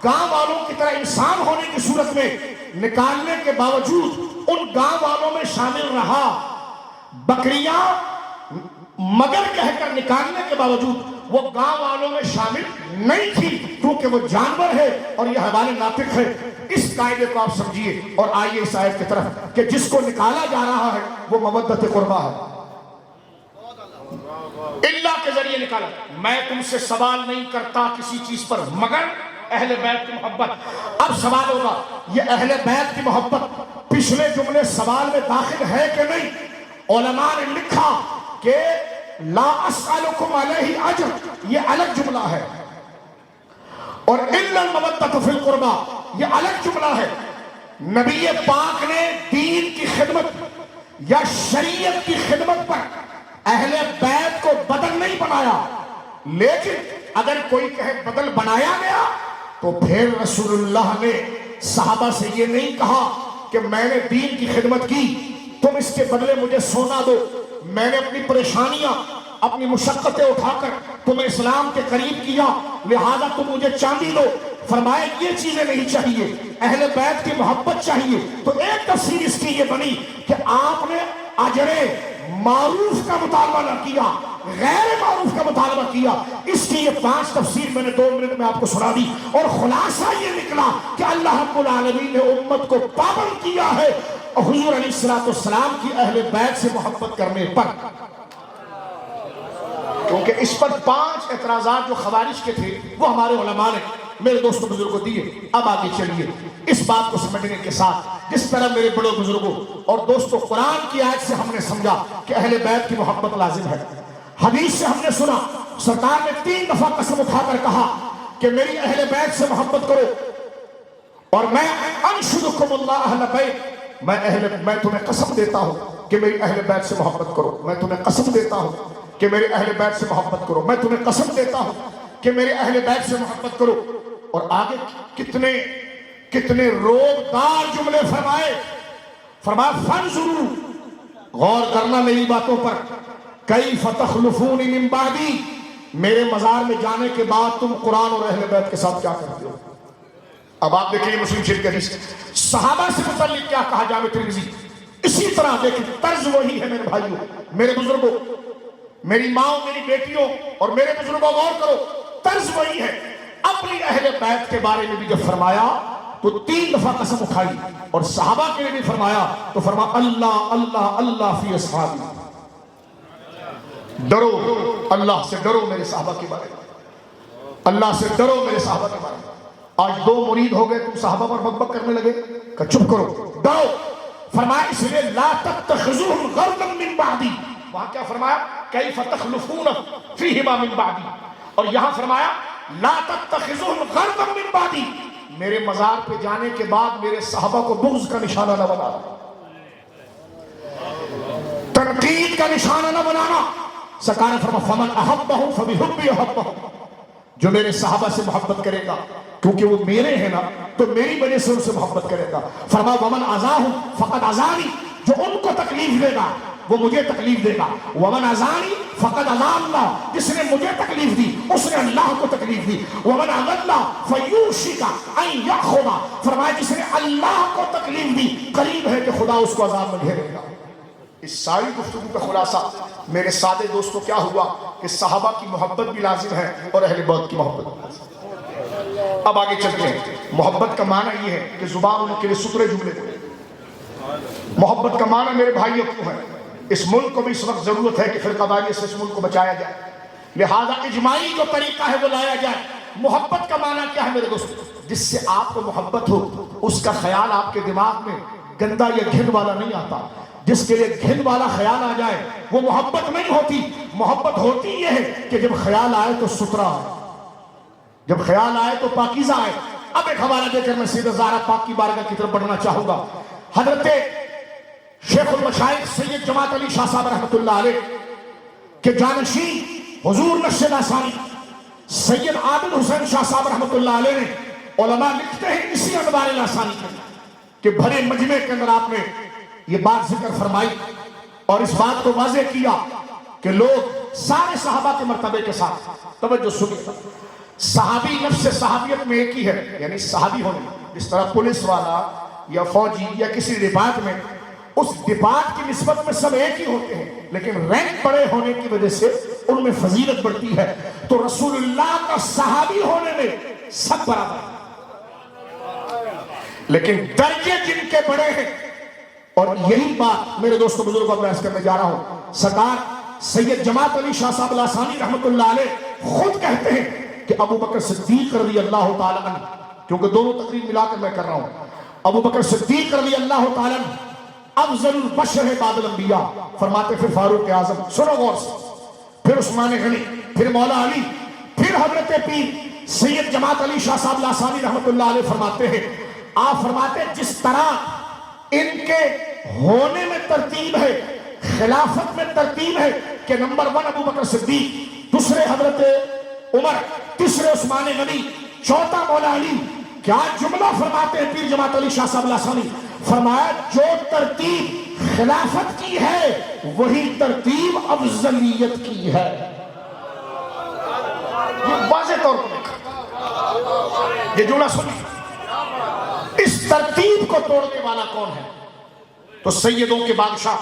گاؤں والوں کی طرح انسان ہونے کی صورت میں نکالنے کے باوجود ان گاؤں والوں میں شامل رہا. بکریاں مگر کہہ کر نکالنے کے باوجود وہ گاؤں والوں میں شامل نہیں تھی کیونکہ وہ جانور ہے اور یہ حیوان ناطق ہے. اس قاعدے کو آپ سمجھیے اور آئیے اس آیت کی طرف کہ جس کو نکالا جا رہا ہے وہ مودت قربہ ہے. اللہ کے ذریعے نکالا. میں تم سے سوال نہیں کرتا کسی چیز پر مگر اہل بیت کی محبت. اب سوال ہوگا یہ اہل بیت کی محبت پچھلے جملے سوال میں داخل ہے کہ نہیں؟ علماء نے لکھا کہ لا اسألکم علیہ اجر یہ الگ جملہ ہے اور الا المودۃ فی القربى یہ الگ جملہ ہے. نبی پاک نے دین کی خدمت یا شریعت کی خدمت پر اہل بیت کو بدل نہیں بنایا. لیکن اگر کوئی کہے بدل بنایا گیا تو پھر رسول اللہ نے صحابہ سے یہ نہیں کہا کہ میں نے دین کی خدمت کی تم اس کے بدلے مجھے سونا دو. میں نے اپنی پریشانیاں اپنی مشقتیں اٹھا کر تمہیں اسلام کے قریب کیا لہذا تم مجھے چاندی دو. فرمایا یہ چیزیں نہیں چاہیے، اہل بیت کی محبت چاہیے. تو ایک تفسیر اس کی یہ بنی کہ آپ نے اجر معروف کا مطالبہ نہ کیا، غیر معروف کا مطالبہ کیا. اس کی یہ 5 تفسیر میں نے 2 منٹ میں آپ کو سنا دی اور خلاصہ یہ نکلا کہ اللہ رب العالمین نے امت کو پابند کیا ہے حضور علیہ السلام کی اہل بیت سے محبت کرنے پر. کیونکہ اس پر 5 اعتراضات جو خوارج کے تھے وہ ہمارے علماء نے میرے دوستوں بزرگوں دیے. اب آگے چلیے اس بات کو سمجھنے کے ساتھ جس طرح میرے بڑوں بزرگوں اور دوستوں قرآن کی آیت سے ہم نے سمجھا کہ اہل بیت کی محبت لازم ہے. حدیث سے ہم نے سنا سرکار نے 3 دفعہ قسم اٹھا کر کہا کہ میری اہل بیت سے محبت کرو. اور میں انشدکم اللہ اہل بیت میں تمہیں قسم دیتا ہوں کہ میری اہل بیت سے محبت کرو. میں تمہیں قسم دیتا ہوں کہ میرے اہل بیت سے محبت کرو. میں تمہیں قسم دیتا ہوں کہ میرے اہل بیت سے محبت کرو. اور آگے کتنے روزدار جملے فرمایا فانظروا غور کرنا میری باتوں پر کیف تخلفون من بعدی میرے مزار میں جانے کے بعد تم قرآن اور اہل بیت کے ساتھ کیا کرتے ہو. اب آپ دیکھیں مسلم شریف کی حدیث صحابہ سے متعلق کیا کہا جامع ترمذی. اسی طرح دیکھیں طرز وہی ہے میرے بھائیوں میرے بزرگوں میری ماں میری بیٹیوں اور میرے بزرگوں غور کرو طرز وہی ہے. اپنی اہل بیت کے بارے میں بھی جب فرمایا تو 3 دفعہ قسم اٹھائی اور صحابہ کے لیے بھی فرمایا تو فرمایا اللہ اللہ اللہ فی اصحابی. ڈرو اللہ سے، ڈرو میرے صحابہ کے بارے میں، اللہ سے ڈرو میرے صحابہ کے بارے میں۔ آج دو مرید ہو گئے، تم صحابہ پر بک کرنے لگے کہ چپ کرو، ڈرو۔ فرمایا اس لیے لا تتخذوهم غرضا من بعدی، وہاں کیا فرمایا؟ کیف تخلفون فیہما من بعدی، اور یہاں فرمایا لا تتخذوهم غرضا من بعدی، میرے مزار پہ جانے کے بعد میرے صحابہ کو بغض کا نشانہ نہ بنانا، تنقید کا نشانہ نہ بنانا۔ سرکار نے فرمایا فمن احبہم فبحبی احبہم، جو میرے صحابہ سے محبت کرے گا کیونکہ وہ میرے ہیں نا تو میری وجہ سے ان سے محبت کرے گا۔ فرمایا ومن اذاہم فقد اذانی، جو ان کو تکلیف دے گا وہ مجھے تکلیف دے گا۔ ومن اذانی فقد اذا اللہ، جس نے مجھے تکلیف دی اس نے اللہ کو تکلیف دی۔ ومن اذل فیوشک ان یاخذ، فرمایا جس نے اللہ کو تکلیف دی قریب ہے کہ خدا اس کو عذاب میں گھیرے گا۔ اس ساری گفتگو کا خلاصہ میرے سادے دوستوں کیا ہوا کہ صحابہ کی محبت بھی لازم ہے اور اہل بیت کی محبت بھی لازم ہے۔ اب آگے چلتے ہیں۔ محبت کا معنی یہ ہے کہ زبان ان کے لیے سترے جملے بولے۔ محبت کا معنی میرے بھائیوں کیوں ہے؟ اس ملک کو بھی اس وقت ضرورت ہے کہ فرقہ واریت سے اس ملک کو بچایا جائے، لہذا اجماعی جو طریقہ ہے وہ لایا جائے۔ محبت کا معنی کیا ہے میرے دوستو؟ جس سے آپ کو محبت ہو اس کا خیال آپ کے دماغ میں گندا یا گھن والا نہیں آتا۔ جس کے لیے گھن والا خیال آ جائے وہ محبت نہیں ہوتی۔ محبت ہوتی یہ ہے کہ جب خیال آئے تو سترا آئے، جب خیال آئے تو پاکیزہ آئے۔ اب ایک حوالہ دے کر میں سیدھا زہرا پاک کی بارگاہ کی طرف بڑھنا چاہوں گا۔ حضرت شیخ المشائخ سید جماعت علی شاہ صاحب رحمۃ اللہ علیہ کے جانشین حضور نشہ ثانی سید عابد حسین شاہ صاحب رحمۃ اللہ علیہ نے علماء لکھتے ہیں اسی انوار ثانی کہ بھرے مجمع کے اندر آپ نے یہ بات ذکر فرمائی اور اس بات کو واضح کیا کہ لوگ سارے صحابہ کے مرتبے کے ساتھ توجہ سنیے، صحابی نفس صحابیت میں ایک ہی ہے، یعنی صحابی ہونے، جس طرح پولیس والا یا فوجی یا کسی ڈپارٹ میں اس ڈپارٹ کی نسبت میں سب ایک ہی ہوتے ہیں لیکن رینک بڑے ہونے کی وجہ سے ان میں فضیلت بڑھتی ہے۔ تو رسول اللہ کا صحابی ہونے میں سب برابر ہیں لیکن درجے جن کے بڑے ہیں، اور یہی بات میرے دوستوں بزرگوں کو بحث کرنے جا رہا ہوں۔ سرکار سید جماعت علی شاہ صاحب لاسانی رحمۃ اللہ علیہ خود کہتے ہیں کہ ابو بکر صدیق رضی اللہ تعالیٰ عنہ، کیونکہ دونوں تقریر ملا کر میں کر رہا ہوں، ابو بکر صدیق رضی اللہ تعالیٰ عنہ افضل البشر بعد الانبیاء، فرماتے پھر فاروق اعظم، سنو غور سے، پھر عثمان غنی، پھر مولا علی، پھر حضرت پیر سید جماعت علی شاہ صاحب لاسانی رحمۃ اللہ علیہ فرماتے ہیں، آپ فرماتے ہیں جس طرح ان کے ہونے میں ترتیب ہے، خلافت میں ترتیب ہے کہ نمبر 1 ابو بکر صدیق، دوسرے حضرت عمر، تیسرے عثمان غنی، چوتھا مولا علی، کیا جملہ فرماتے ہیں پیر جماعت علی شاہ صاحب لاسانی؟ فرمایا جو ترتیب خلافت کی ہے وہی ترتیب افضلیت کی ہے۔ یہ واضح طور پر یہ جملہ سنیے، اس ترتیب کو توڑنے والا کون ہے؟ تو سیدوں کے بادشاہ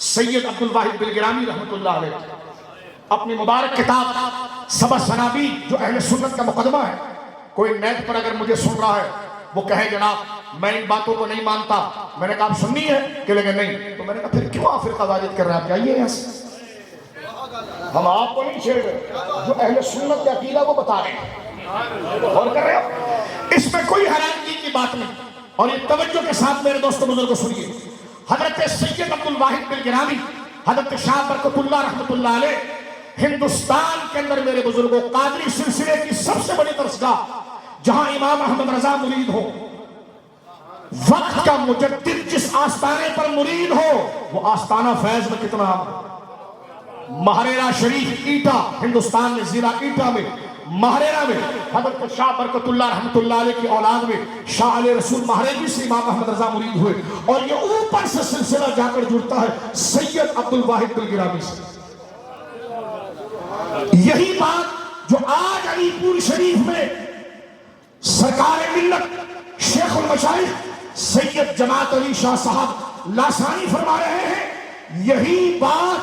سید عبد الواحد بلگرامی رحمۃ اللہ علیہ اپنی مبارک کتاب سبع سنابیل جو اہل سنت کا مقدمہ ہے، کوئی نیٹ پر اگر مجھے سن رہا ہے وہ کہے جناب میں ان باتوں کو نہیں مانتا، میں نے کہا آپ سننی ہے کہ لیکن نہیں، تو میں نے کہا پھر کیوں آپ فرقہ واریت کر رہے ہیں؟ آپ جائیے یہاں سے، ہم آپ کو نہیں چھیڑ رہے، جو اہل سنت کا عقیدہ وہ بتا رہے ہیں اور کر رہے ہو، اس میں کوئی حیرانگی کی بات نہیں۔ اور یہ توجہ کے ساتھ میرے دوستوں بزرگوں سنیے، حضرت سید عبد الواحد بلگرامی، حضرت شاہ برکت اللہ رحمۃ اللہ علیہ، ہندوستان کے اندر میرے بزرگوں قادری سلسلے کی سب سے بڑی درسگاہ جہاں امام احمد رضا مرید ہو، وقت کا مجدد جس آستانے پر مرید ہو وہ آستانہ فیض میں کتنا مہریرہ شریف ایٹا، ہندوستان میں ضلع ایٹا میں مہریرہ میں حضرت شاہ برکت اللہ رحمۃ اللہ علیہ کی اولاد میں شاہ علیہ رسول مہریری سے امام احمد رضا مرید ہوئے، اور یہ اوپر سے سلسلہ جا کر جڑتا ہے سید عبد الواحد بلگرامی سے۔ یہی بات جو آج علی پور شریف میں سرکار ملت شیخ المشائخ سید جماعت علی شاہ صاحب لاسانی فرما رہے ہیں، یہی بات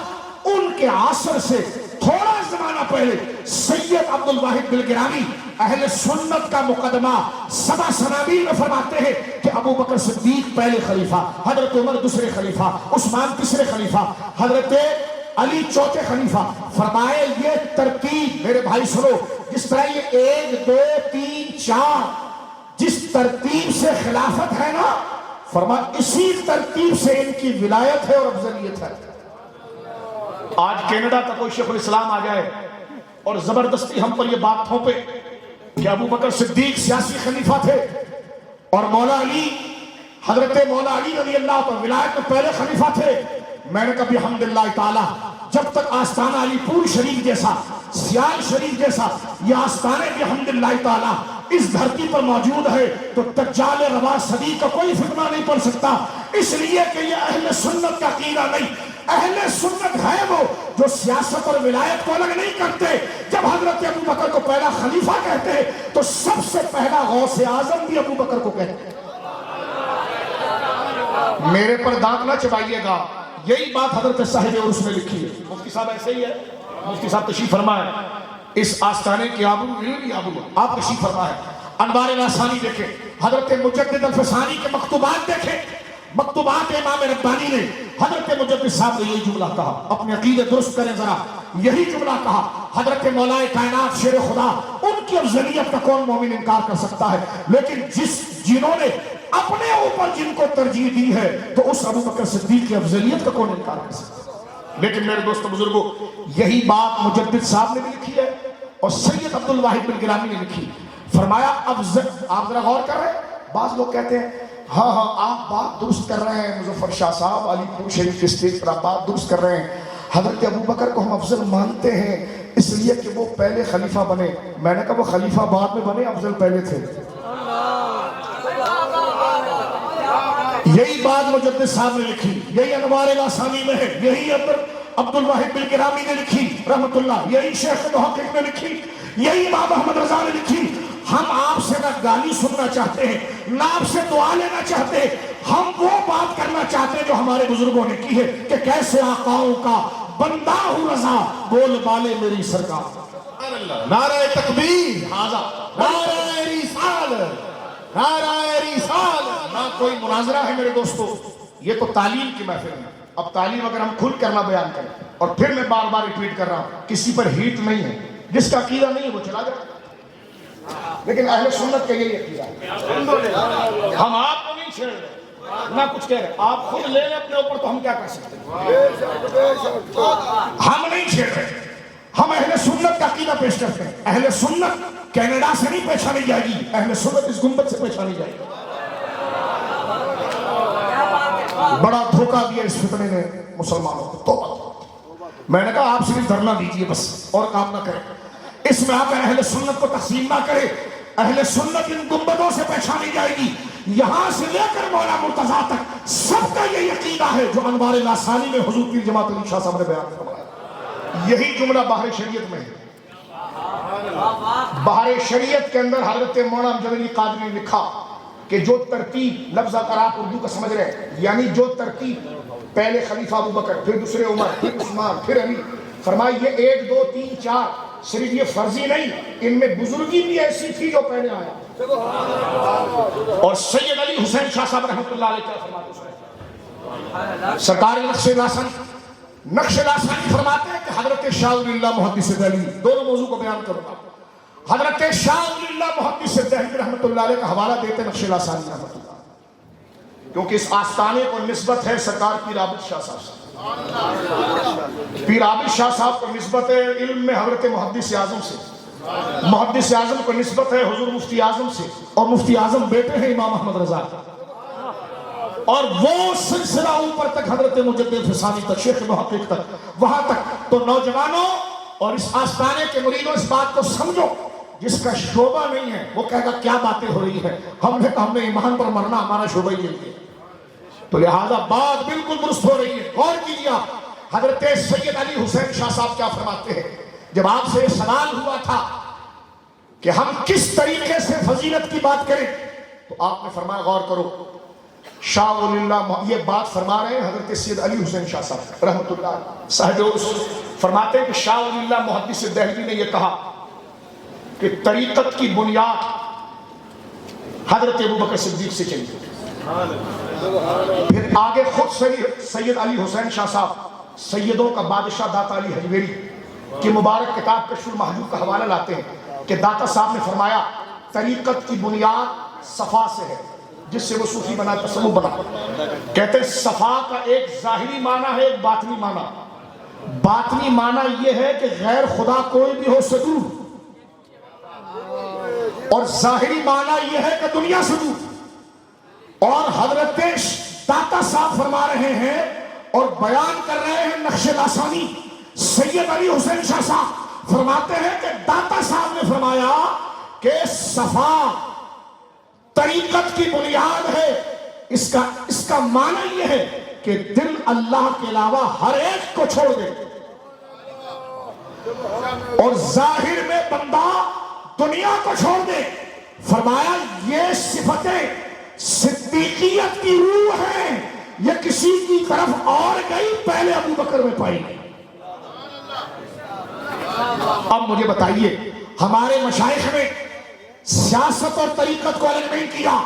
ان کے عصر سے تھوڑا زمانہ پہلے سید عبد الواحد بلگرامی اہل سنت کا مقدمہ سبع سنابیل میں فرماتے ہیں کہ ابو بکر صدیق پہلے خلیفہ، حضرت عمر دوسرے خلیفہ، عثمان تیسرے خلیفہ، حضرت علی چوتھے خلیفہ. فرمائے یہ ترتیب میرے بھائی سنو، جس طرح یہ 1 2 3 4 جس ترتیب سے خلافت ہے نا، فرمایا اسی ترتیب سے ان کی ولایت ہے اور افضلیت ہے. آج کینیڈا کا کوئی شیخ الاسلام آ جائے اور زبردستی ہم پر یہ بات تھوپے کہ ابو بکر صدیق سیاسی خلیفہ تھے اور مولا علی، حضرت مولا علی رضی اللہ عنہ ولایت میں پہلے خلیفہ تھے. میں نے کہا بحمداللہ تعالی جب تک آستانہ علی پور شریف جیسا، سیال شریف جیسا یہ آستانے بحمداللہ تعالی اس دھرتی پر موجود ہے تو دجال روا صدی کا کوئی فتنہ نہیں پڑ سکتا. اس لیے کہ یہ اہل سنت کا عقیدہ نہیں. اہل سنت ہے وہ جو سیاست اور ولایت کو الگ نہیں کرتے. جب حضرت ابو بکر کو پہلا خلیفہ کہتے ہیں تو سب سے پہلا غوث اعظم بھی ابو بکر کو کہتے ہیں. میرے پر دانت نہ چبائیے گا، یہی بات حضرت صاحب عرس میں لکھی ہے. مفتی صاحب ایسے ہی ہے، مفتی صاحب تشریف فرمائے اس آستانے کے آبو آپ تشریف فرمائے. انوار لاسانی دیکھیں، حضرت مجدد الفسانی کے مکتوبات دیکھیں، مکتوبات امام ربانی نے حضرت مجدد صاحب نے یہی جملہ کہا. اپنے عقیدے درست کریں ذرا، یہی جملہ کہا. حضرت مولا کائنات شیر خدا، ان کی افضلیت کا کون مومن انکار کر سکتا ہے؟ لیکن جنہوں نے اپنے اوپر جن کو ترجیح دی ہے تو اس ابو بکر صدیق کی افضلیت کا کون انکار کر سکتا ہے؟ لیکن میرے دوستو بزرگوں، یہی بات مجدد صاحب نے بھی لکھی ہے اور سید عبد الواحد بن گرامی نے لکھی. فرمایا آپ ذرا غور کر رہے ہیں، بعض لوگ کہتے ہیں ہاں آپ بات درست کر رہے ہیں، مظفر شاہ صاحب علی پور شریف کے اسٹیج پر آپ بات درست کر رہے ہیں، حضرت ابو بکر کو ہم افضل مانتے ہیں اس لیے کہ وہ پہلے خلیفہ بنے. میں نے کہا وہ خلیفہ بعد میں بنے، افضل پہلے تھے. یہی بات مجدد صاحب نے لکھی، یہی انوار لاسانی میں ہے، یہی عبد الواحد بن گرامی نے لکھی رحمت اللہ، یہی شیخ محقق نے لکھی، یہی امام احمد رضا نے لکھی. ہم آپ سے نہ گالی سننا چاہتے ہیں، نہ آپ سے دعا لینا چاہتے ہیں، ہم وہ بات کرنا چاہتے ہیں جو ہمارے بزرگوں نے کی ہے کہ کیسے آقاؤں کا بندہ ہوں رضا، بول بالے میری سرکار. نعرہ تکبیر، نعرہ رسالت، نعرہ رسالت. نہ کوئی مناظرہ ہے میرے دوستو، یہ تو تعلیم کی محفل ہے. اب تعلیم اگر ہم کھل کر نہ بیان کریں، اور پھر میں بار بار ریپیٹ کر رہا ہوں، کسی پر ہیٹ نہیں ہے، جس کا عقیدہ نہیں ہے وہ چلا جائے. لیکن اہل سنت کا یہی عقیدہ ہے. ہم آپ کو نہیں چھیڑ رہے، نہ کچھ کہہ رہے، آپ خود لے لیں اپنے اوپر تو ہم کیا کر سکتے ہیں. ہم نہیں چھیڑ رہے، ہم اہل سنت کا عقیدہ پیش کرتے ہیں. اہل سنت کینیڈا سے نہیں پہچانی جائے گی، اہل سنت اس گنبد سے پہچانی جائے گی. بڑا دھوکہ دیا اس فتنے نے مسلمانوں کو. توبہ. میں نے کہا آپ صرف دھرنا دیجئے بس اور کام نہ کریں. اس میں آپ اہل سنت کو تقسیم نہ کرے. اہل سنت ان گنبدوں سے پہچانی جائے گی، یہاں سے لے کر مولا مرتضیٰ تک سب کا یہ عقیدہ ہے جو انوار لاسانی میں حضور پیر جماعت علی شاہ صاحب نے بیان فرمایا. یہی جملہ بحر شریعت میں ہے. بحر شریعت کے اندر حضرت مولانا امجد علی قادری نے لکھا کہ جو ترتیب، لفظ اگر آپ اردو کا سمجھ رہے ہیں، یعنی جو ترتیب پہلے خلیفہ ابو بکر، پھر دوسرے عمر، پھر عثمان، پھر علی، فرمائی یہ 1 2 3 4 صرف یہ فرضی نہیں، ان میں بزرگی بھی ایسی تھی جو پہلے آیا. اور سید علی حسین شاہ صاحب رحمۃ اللہ علیہ کیا فرماتے ہیں؟ سرکار نقش لاسانی فرماتے ہیں کہ حضرت شاہ ولی اللہ محدث دہلوی، دونوں موضوع کو بیان کروں گا. حضرت شاہ ولی اللہ محدث دہلوی رحمۃ اللہ علیہ کا حوالہ دیتے نقش لاسانی رحمۃ اللہ، کیونکہ اس آستانے کو نسبت ہے سرکار پیر عابد شاہ صاحب سے. پیر عابد شاہ صاحب کو نسبت ہے علم میں حضرت محدث اعظم سے، محدث اعظم کو نسبت ہے حضور مفتی اعظم سے، اور مفتی اعظم بیٹے ہیں امام احمد رضا، اور وہ سلسلہ اوپر تک حضرت مجدد فسانی تک، شیخ محقق تک، وہاں تک. تو نوجوانوں اور اس آستانے کے مریدوں اس بات کو سمجھو، جس کا شعبہ نہیں ہے وہ کہے گا کیا باتیں ہو رہی ہیں، ہم نے ایمان پر مرنا، ہمارا شعبہ ہی نہیں ہے. تو لہذا بات بالکل درست ہو رہی ہے. غور کیجیے. حضرت سید علی حسین شاہ صاحب کیا فرماتے ہیں؟ جب آپ سے سوال ہوا تھا کہ ہم کس طریقے سے فضیلت کی بات کریں تو آپ نے فرمایا، غور کرو، شاہ ولی اللہ، یہ بات فرما رہے ہیں حضرت سید علی حسین شاہ صاحب رحمۃ اللہ صاحب فرماتے ہیں کہ شاہ ولی اللہ محدث دہلوی نے یہ کہا کہ طریقت کی بنیاد حضرت ابو بکر صدیق سے چلی. پھر آگے خود سید علی حسین شاہ صاحب سیدوں کا بادشاہ داتا علی حجویری کی مبارک کتاب کشف المحجوب کا حوالہ لاتے ہیں کہ داتا صاحب نے فرمایا طریقت کی بنیاد صفا سے ہے، جس سے وہ صوفی بنا، تصوف بنا۔ کہتے ہیں صفا کا ایک ظاہری معنی ہے، ایک باطنی معنی۔ باطنی معنی یہ ہے کہ غیر خدا کوئی بھی ہو سے دور، اور ظاہری معنی یہ ہے کہ دنیا سے دور۔ اور حضرت داتا صاحب فرما رہے ہیں اور بیان کر رہے ہیں نقش لاسانی سید علی حسین شاہ صاحب فرماتے ہیں کہ داتا صاحب نے فرمایا کہ صفا طریقت کی بنیاد ہے۔ اس کا معنی یہ ہے کہ دل اللہ کے علاوہ ہر ایک کو چھوڑ دے، اور ظاہر میں بندہ دنیا کو چھوڑ دے۔ فرمایا یہ صفتیں صدیقیت کی روح ہے، یہ کسی کی طرف اور گئی، پہلے ابو بکر میں پائی گئی۔ اب مجھے بتائیے، ہمارے مشائخ نے سیاست اور طریقت کو الگ نہیں کیا۔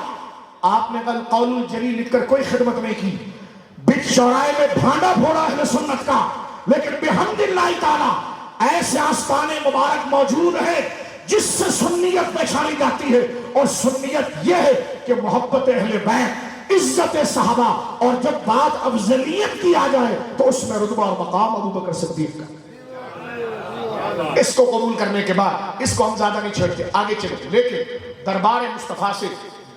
آپ نے القول الجلیل لکھ کر کوئی خدمت نہیں کی، بچ چوراہے میں بھانڈا پھوڑا اہل سنت کا، لیکن بحمد اللہ تعالی ایسے آستانے مبارک موجود ہیں جس سے سنیت پہچانی جاتی ہے، اور سنیت یہ ہے کہ محبت اہل بیت، عزت صحابہ، اور جب بات افضلیت کی آ جائے تو اس میں رتبہ اور مقام ابو بکر صدیق کا۔ اس کو قبول کرنے کے بعد اس کو ہم زیادہ نہیں چھیڑتے، آگے چلتے، لیکن دربار مصطفیٰ سے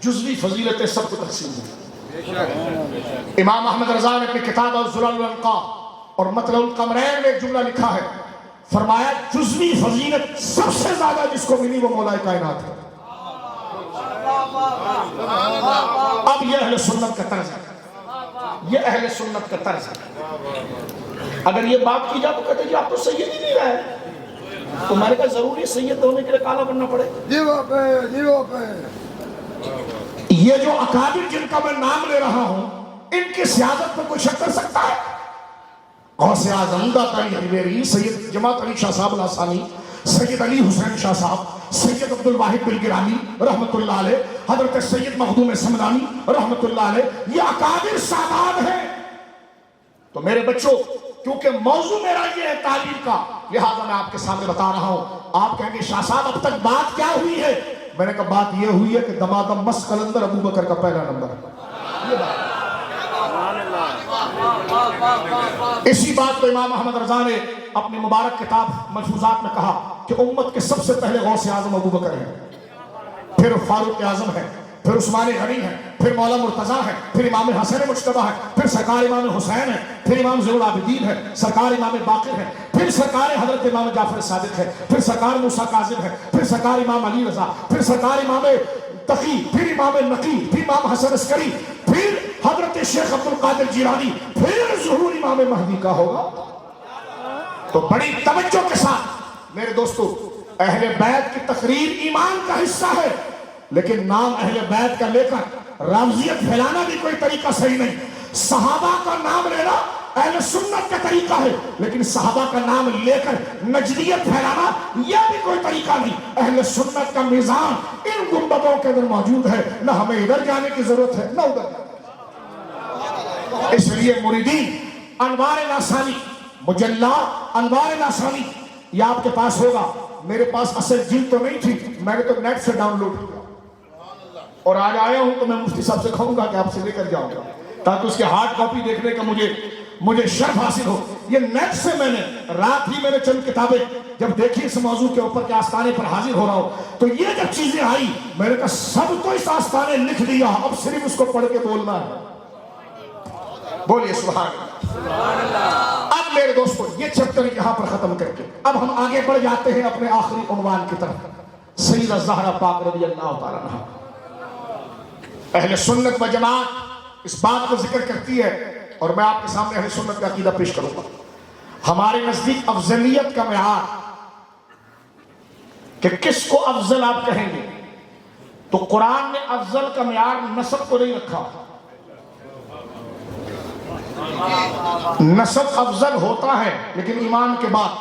جزوی فضیلتیں سب کو تقسیم ہوئی۔ امام احمد رضا نے اپنی کتاب الزلال والانقاء اور مطلع القمرین میں ایک جملہ لکھا ہے، فرمایا جزوی فضیلت سب سے زیادہ جس کو ملی وہ مولا کائنات ہے۔ اب یہ اہل سنت کا طرز ہے، یہ اہل سنت کا طرز ہے۔ اگر یہ بات کی جائے تو کہتے جی آپ تو سید ہی نہیں رہے، تو میں نے کہا ضروری سید ہونے کے لیے کالا بننا پڑے؟ یہ جو اکابر جن کا میں نام لے رہا ہوں، ان کی سیادت پر کوئی شک کر سکتا ہے؟ غوث اعظم داتا علی حجویری، سید جماعت علی شاہ صاحب الاسانی، سید علی حسین شاہ صاحب، سید عبد الواحد بلگرانی رحمت اللہ علیہ، حضرت سید مخدوم سمدانی رحمت اللہ علیہ، یہ اکابر سادات ہیں۔ تو میرے بچوں، کیونکہ موضوع میرا یہ ہے تعلیم کا، لہذا میں آپ کے سامنے بتا رہا ہوں۔ آپ کہیں گے شاہ صاحب اب تک بات کیا ہوئی ہے؟ میں نے کہا بات یہ ہوئی ہے کہ دمادم مس قلندر ابو بکر کا پہلا نمبر ہے۔ یہ بات اسی بات کو امام احمد رضا نے اپنی مبارک کتاب ملفوظات میں کہا کہ امت کے سب سے پہلے غوث اعظم ابو بکر ہیں، پھر فاروق اعظم ہے، پھر عثمان غنی ہے، پھر مولا مرتضیٰ ہے، پھر امام حسن مجتبیٰ ہے، پھر سرکار امام حسین ہے، پھر امام زین العابدین ہے، سرکار امام باقر ہے، پھر سرکار حضرت امام جعفر صادق ہے، پھر سرکار موسیٰ کاظم ہے، پھر سرکار امام علی رضا، پھر سرکار امام تقی، پھر امام نقی، پھر امام حسن عسکری، پھر حضرت شیخ عبد القادر جیلانی، پھر ظہور امام مہدی کا ہوگا۔ تو بڑی توجہ کے ساتھ میرے دوستو، اہل بیت کی تقریر ایمان کا حصہ ہے، لیکن نام اہل بیت کا لے کر رمزیت پھیلانا بھی کوئی طریقہ صحیح نہیں۔ صحابہ کا نام لینا اہل سنت کا طریقہ ہے، لیکن صحابہ کا نام لے کر نجدیت پھیلانا یہ بھی کوئی طریقہ نہیں۔ اہل سنت کا میزان ان گنبدوں کے اندر موجود ہے، نہ ہمیں ادھر جانے کی ضرورت ہے نہ ادھر۔ اس لیے مریدین انوار لاسانی، مجلہ انوار لاسانی یہ آپ کے پاس ہوگا۔ میرے پاس اصل جلد تو نہیں تھی، میں نے تو نیٹ سے ڈاؤن لوڈ کیا، اور آج آیا ہوں تو میں مفتی صاحب سے کہوں گا کہ آپ سے لے کر جاؤں گا، تاکہ اس کے ہارڈ کاپی دیکھنے کا مجھے شرف حاصل ہو۔ یہ نیٹ سے میں نے رات ہی میں نے چند کتابیں جب دیکھی اس موضوع کے اوپر کہ آستانے پر حاضر ہو رہا ہوں، تو یہ جب چیزیں آئی میں نے کہا سب تو اس آستانے لکھ دیا، اب صرف اس کو پڑھ کے بولنا ہے۔ بولیے سبحان اللہ۔ اب میرے دوستو یہ چیپٹر یہاں پر ختم کر کے اب ہم آگے بڑھ جاتے ہیں اپنے آخری عنوان کی طرف، سیدہ زہرا پاک رضی اللہ تعالیٰ عنہا۔ اہل سنت و جماعت اس بات کو ذکر کرتی ہے، اور میں آپ کے سامنے اہل سنت کا عقیدہ پیش کروں گا۔ ہمارے نزدیک افضلیت کا معیار کہ کس کو افضل آپ کہیں گے، تو قرآن نے افضل کا معیار نسب کو نہیں رکھا۔ نسب افضل ہوتا ہے لیکن ایمان کے بعد۔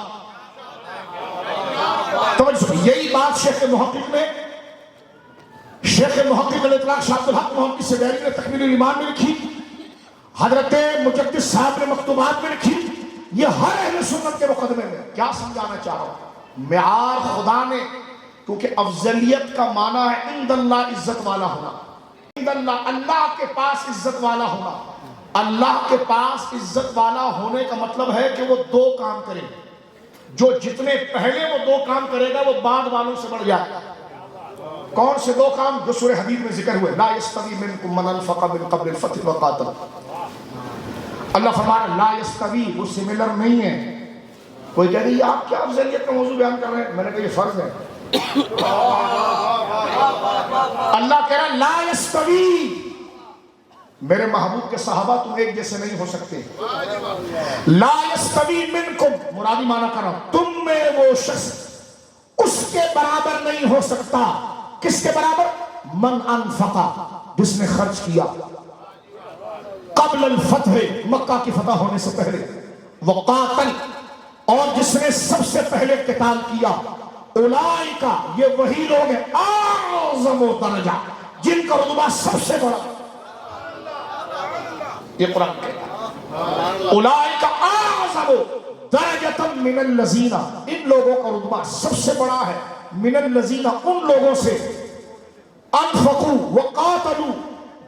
توجہ، یہی بات شیخ محقق الاطلاق شاہ عبد الحق محمد سیدی نے تکمیل الایمان میں لکھی، حضرت مجدد صاحب نے مکتوبات میں لکھی، یہ ہر اہل سنت کے مقدمے میں کیا سمجھانا چاہ رہا ہوں؟ معیار خدا نے، کیونکہ افضلیت کا معنی ہے عند اللہ عزت والا ہونا، عند اللہ اللہ کے پاس عزت والا ہونا۔ اللہ کے پاس عزت والا ہونے کا مطلب ہے کہ وہ دو کام کرے، جو جتنے پہلے وہ دو کام کرے گا وہ بعد والوں سے بڑھ جائے گا۔ کون سے دو کام؟ جو سورہ حدید میں ذکر ہوئے، لا یستوی منکم من انفق من قبل الفتح وقاتل۔ اللہ فرما رہا ہے لا یستوی، وہ سملر نہیں ہے۔ کوئی کہہ رہی آپ کیا افضلیت کا موضوع بیان کر رہے ہیں؟ میں نے کہا یہ فرض ہے۔ اللہ کہہ رہا ہے لا یستوی، میرے محبوب کے صحابہ تم ایک جیسے نہیں ہو سکتے۔ لا یستوی منکم، مرادی معنی کر رہا ہوں، تم میں وہ شخص اس کے برابر نہیں ہو سکتا۔ کس کے برابر؟ من انفقا، جس نے خرچ کیا قبل الفتح، مکہ کی فتح ہونے سے پہلے، وقاتل، اور جس نے سب سے پہلے قتال کیا، اولئک، یہ وہی لوگ ہیں اعظم درجہ، جن کا رتبہ سب سے بڑا، یہ قرآن کہتا ہے اولئک اعظم درجۃ من الذین، ان لوگوں کا رتبہ سب سے بڑا ہے، من الذین، ان لوگوں سے، انفقوا وقاتلوا،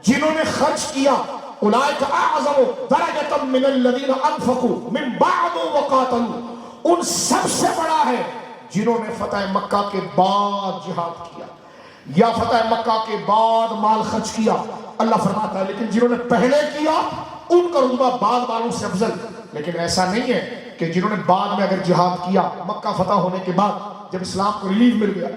جنہوں نے خرچ کیا، اولئک اعظم درجۃ من الذین انفقوا من بعد وقاتلوا، ان سب سے بڑا ہے جنہوں نے فتح مکہ کے بعد جہاد کیا یا فتح مکہ کے بعد مال خرچ کیا۔ اللہ فرماتا ہے لیکن جنہوں نے پہلے کیا ان کا رتبہ بعد والوں سے افضل۔ لیکن ایسا نہیں ہے کہ جنہوں نے بعد میں اگر جہاد کیا، مکہ فتح ہونے کے بعد جب اسلام کو ریلیف مل گیا،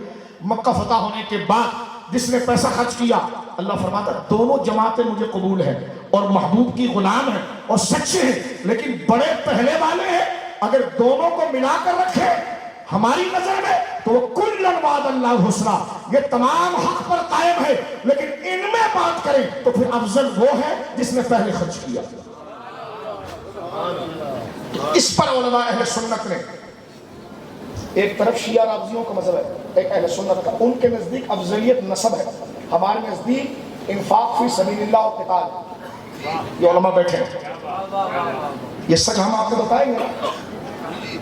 مکہ فتح ہونے کے بعد جس نے پیسہ خرچ کیا، اللہ فرماتا ہے دونوں جماعتیں مجھے قبول ہیں اور محبوب کی غلام ہیں اور سچے ہیں، لیکن بڑے پہلے والے ہیں، اگر دونوں کو ملا کر رکھے ہماری نظر میں تو وہ کلًا وعد اللہ حسنیٰ، یہ تمام حق پر قائم ہے، لیکن ان میں بات کریں تو پھر افضل وہ ہے جس نے پہلے خرچ کیا۔ اس پر علماء اہل سنت نے، ایک طرف شیعہ رافضیوں کا مذہب ہے، ایک اہل سنت کا، ان کے نزدیک افضلیت نسب ہے، ہمارے نزدیک انفاق فی سبیل اللہ اور قتال۔ یہ علماء بیٹھے ہیں، یہ سچ ہم آپ کو بتائیں گے،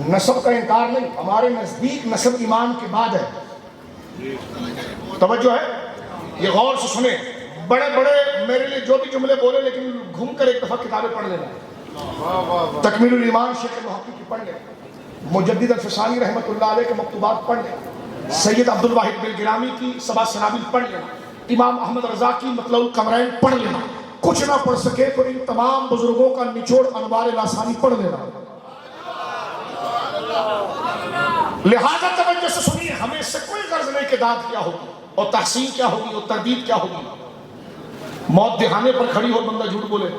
نسب کا انکار نہیں، ہمارے نزدیک نسب ایمان کے بعد ہے۔ توجہ ہے، یہ غور سے سنیں، بڑے بڑے میرے لیے جو بھی جملے بولے لیکن گھوم کر ایک دفعہ کتابیں پڑھ لینا، تکمیل الایمان شیخ محقق کی پڑھ لیں، مجدد الفسانی رحمۃ اللہ علیہ کے مکتوبات پڑھ لیں، سید عبد الواحد بالگرامی کی سبع سنابل پڑھ لینا، امام احمد رضا کی مطلع القمرین پڑھ لینا، کچھ نہ پڑھ سکے تو ان تمام بزرگوں کا نچوڑ انوار لاسانی پڑھ لینا۔ لہذا توجہ سے سنیے، ہمیں اس سے کوئی غرض نہیں کہ داد کیا ہوگی اور تحسین کیا ہوگی اور تردید کیا ہوگی، موت دہانے پر کھڑی ہو بندہ جھوٹ بولے۔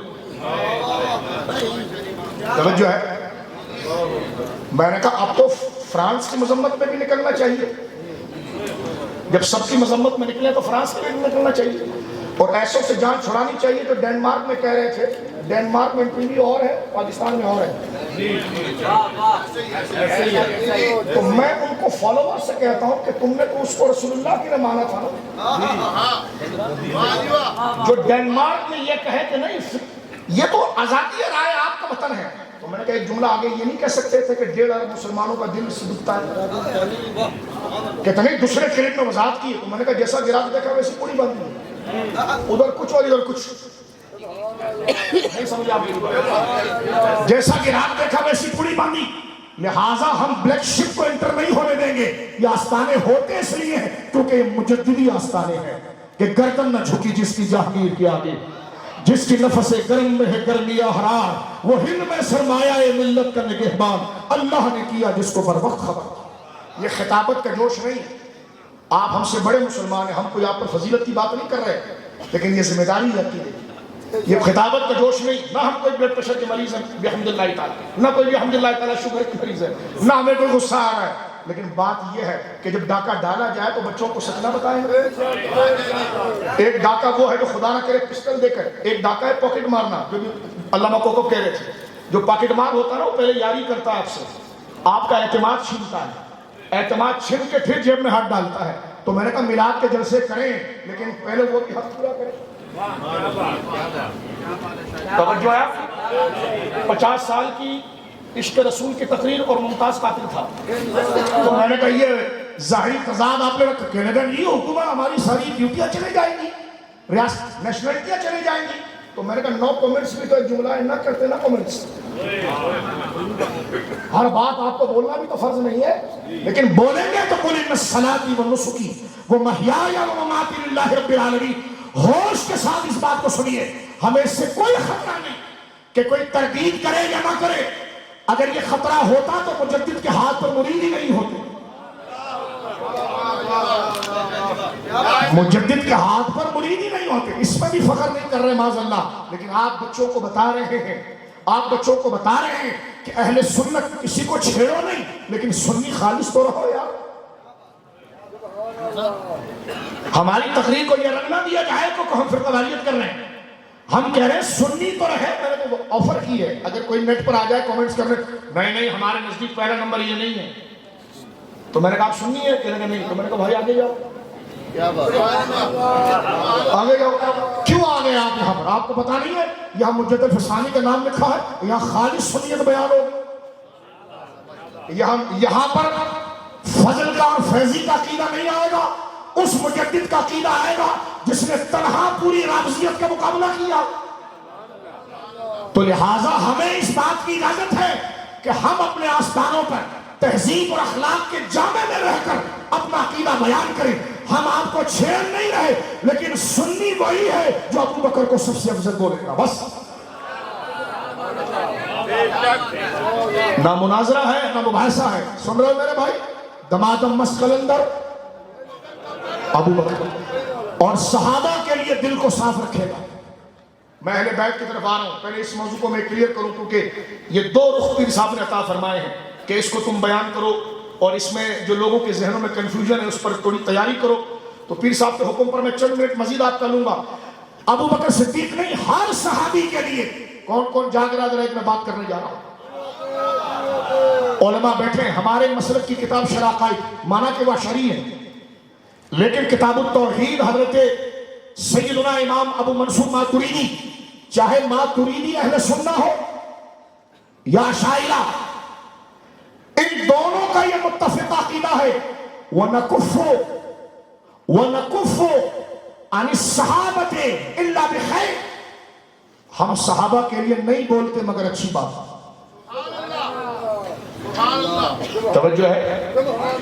توجہ ہے، میں نے کہا اب تو فرانس کی مذمت میں بھی نکلنا چاہیے، جب سب کی مذمت میں نکلے تو فرانس میں بھی نکلنا چاہیے، اور ایسوں سے جان چھڑانی چاہیے۔ تو ڈینمارک میں کہہ رہے تھے، ڈینمارک میں ٹی وی اور ہے، پاکستان میں اور ہے، تو میں ان کو فالوور سے کہتا ہوں کہ تم نے تو اس کو رسول اللہ کی نہ مانا تھا نا، جو ڈینمارک میں یہ کہے کہ نہیں یہ تو آزادی رائے آپ کا وطن ہے، تو میں نے کہا ایک جملہ آگے یہ نہیں کہہ سکتے تھے کہ 1.5 ارب مسلمانوں کا دل سے دکھتا ہے، کتنے دوسرے کلپ میں وضاحت کی، تو میں نے کہا جیسا گراف دیکھا ویسی پوری بندی ہے، ادھر کچھ اور ادھر کچھ، نہیں سمجھا آپ، جیسا گراف دیکھا ویسی پوری باندھی، لہٰذا ہم بلیک شپ کو انٹر نہیں ہونے دیں گے۔ یہ آستانے ہوتے اس لیے ہیں کیونکہ یہ مجددی آستانے ہیں کہ گردن نہ جھکی جس کی جہانگیر کے آگے، جس کی نفس گرم میں ہے گرمی احرار، وہ ہند میں سرمایہ ملت کا نگہبان، اللہ نے کیا جس کو بر وقت خبر۔ یہ خطابت کا جوش نہیں، آپ ہم سے بڑے مسلمان ہیں، ہم کوئی آپ پر فضیلت کی بات نہیں کر رہے، لیکن یہ ذمہ داری رکھی ہے، یہ خطابت کا جوش نہیں، نہ ہم کوئی بلڈ پریشر کے مریض ہیں بحمداللہ تعالیٰ، نہ کوئی بحمداللہ تعالیٰ شوگر کے مریض ہے، نہ ہمیں کوئی غصہ آ رہا ہے، لیکن بات یہ ہے کہ جب ڈاکہ ڈالا جائے تو بچوں کو سچ نہ بتائیں۔ ایک ڈاکہ وہ ہے جو خدا نہ کرے پسٹل دے کر، ایک ڈاکہ ہے پاکٹ مارنا، جو علامہ کوکب کہہ رہے تھے، جو پاکٹ مار ہوتا ہے نا وہ پہلے یاری کرتا ہے آپ سے، آپ کا اعتماد چھینتا ہے، اعتماد چھین کے پھر جیب میں ہاتھ ڈالتا ہے۔ تو میں نے کہا میلاد کے جلسے کریں لیکن پہلے وہ بھی حق پورا کریں۔ توجہ ہے۔ 50 سال کی عشق رسول کی تقریر اور ممتاز قاتل تھا. تو میں نے کہا یہ ظاہری تضاد آپ نے رکھا. کہنے لگا یہ حکومت ہماری ساری ڈیوٹیاں چلے جائیں گی, ریاست نیشنلٹیاں چلے جائیں گی. تو میں نے کہا نو کمنٹس بھی تو ایک جملہ ہے, نہ کرتے نہ کمنٹس. ہر بات آپ کو بولنا بھی تو فرض نہیں ہے, لیکن بولیں گے تو قل ان صلاتی و نسکی و محیای و مماتی للہ رب العالمین. ہوش کے ساتھ اس بات کو سنیے, ہمیں اس سے کوئی خطرہ نہیں کہ کوئی تردید کرے یا نہ کرے. اگر یہ خطرہ ہوتا تو مجدد کے ہاتھ پر مرید ہی نہیں ہوتے. مجدد کے ہاتھ پر مرید ہی نہیں ہوتے. اس میں بھی فخر نہیں کر رہے معاذ اللہ, لیکن آپ بچوں کو بتا رہے ہیں, آپ بچوں کو بتا رہے ہیں کہ اہل سنت کسی کو چھیڑو نہیں, لیکن سنی خالص تو رہو یار. ہماری تقریر کو یہ رنگ نہ دیا جائے تو ہم فرقہ واریت کر رہے ہیں. ہم کہہ رہے ہیں سنی تو رہے. میں نے تو آفر کی ہے, اگر کوئی نیٹ پر آ جائے کومنٹس کرنے, نہیں ہمارے نزدیک پہلا نمبر یہ نہیں ہے. تو میں نے کہا آپ سنی ہے, کہنے نہیں. تو میں نے کہا بھائی آگے جاؤ, آگے جاؤ. کیوں آگے آپ یہاں پر؟ آپ کو پتا نہیں ہے یہاں مجدد فسانی کا نام لکھا ہے, یہاں خالص سنیت بیان ہوگی. یہاں پر فضل کا اور فیضی کا عقیدہ نہیں آئے گا, اس مجدد کا عقیدہ آئے گا جس نے تنہا پوری رافضیت کا مقابلہ کیا. تو لہٰذا ہمیں اس بات کی اجازت ہے کہ ہم اپنے آستانوں پر تہذیب اور اخلاق کے جامع میں رہ کر اپنا عقیدہ بیان کریں. ہم آپ کو چھیڑ نہیں رہے, لیکن سنی وہی ہے جو ابو بکر کو سب سے افضل بولے گا. بس نہ مناظرہ ہے نہ مباحثہ ہے. سن رہے ہو میرے بھائی؟ دمادم مس قلندر ابو بکر, اور صحابہ کے لیے دل کو صاف رکھے گا. میں اہل بیت کی طرف آ رہا ہوں. پہلے اس موضوع کو میں کلیئر کروں, کیونکہ یہ دو رخ پیر صاحب نے عطا فرمائے ہیں کہ اس کو تم بیان کرو, اور اس میں جو لوگوں کے ذہنوں میں کنفیوژن ہے اس پر تھوڑی تیاری کرو. تو پیر صاحب کے حکم پر میں چند منٹ مزید آپ کا لوں گا. ابو بکر صدیق نہیں, ہر صحابی کے لیے. کون کون جاگ رہا ذرا, ایک میں بات کرنے جا رہا ہوں. علماء بیٹھے ہیں. ہمارے مسلک کی کتاب شرح عقائد, مانا کہ وہ اشعری ہے, لیکن کتاب التوحید حضرت سیدنا امام ابو منصور ماتریدی, چاہے ماتریدی اہل سنہ ہو یا اشاعرہ, ان دونوں کا یہ متفق عقیدہ ہے. وَنَكُفُّ عَنِ الصَّحَابَةِ إِلَّا بِخَيْرٍ. ہم صحابہ کے لیے نہیں بولتے مگر اچھی بات. توجہ ہے,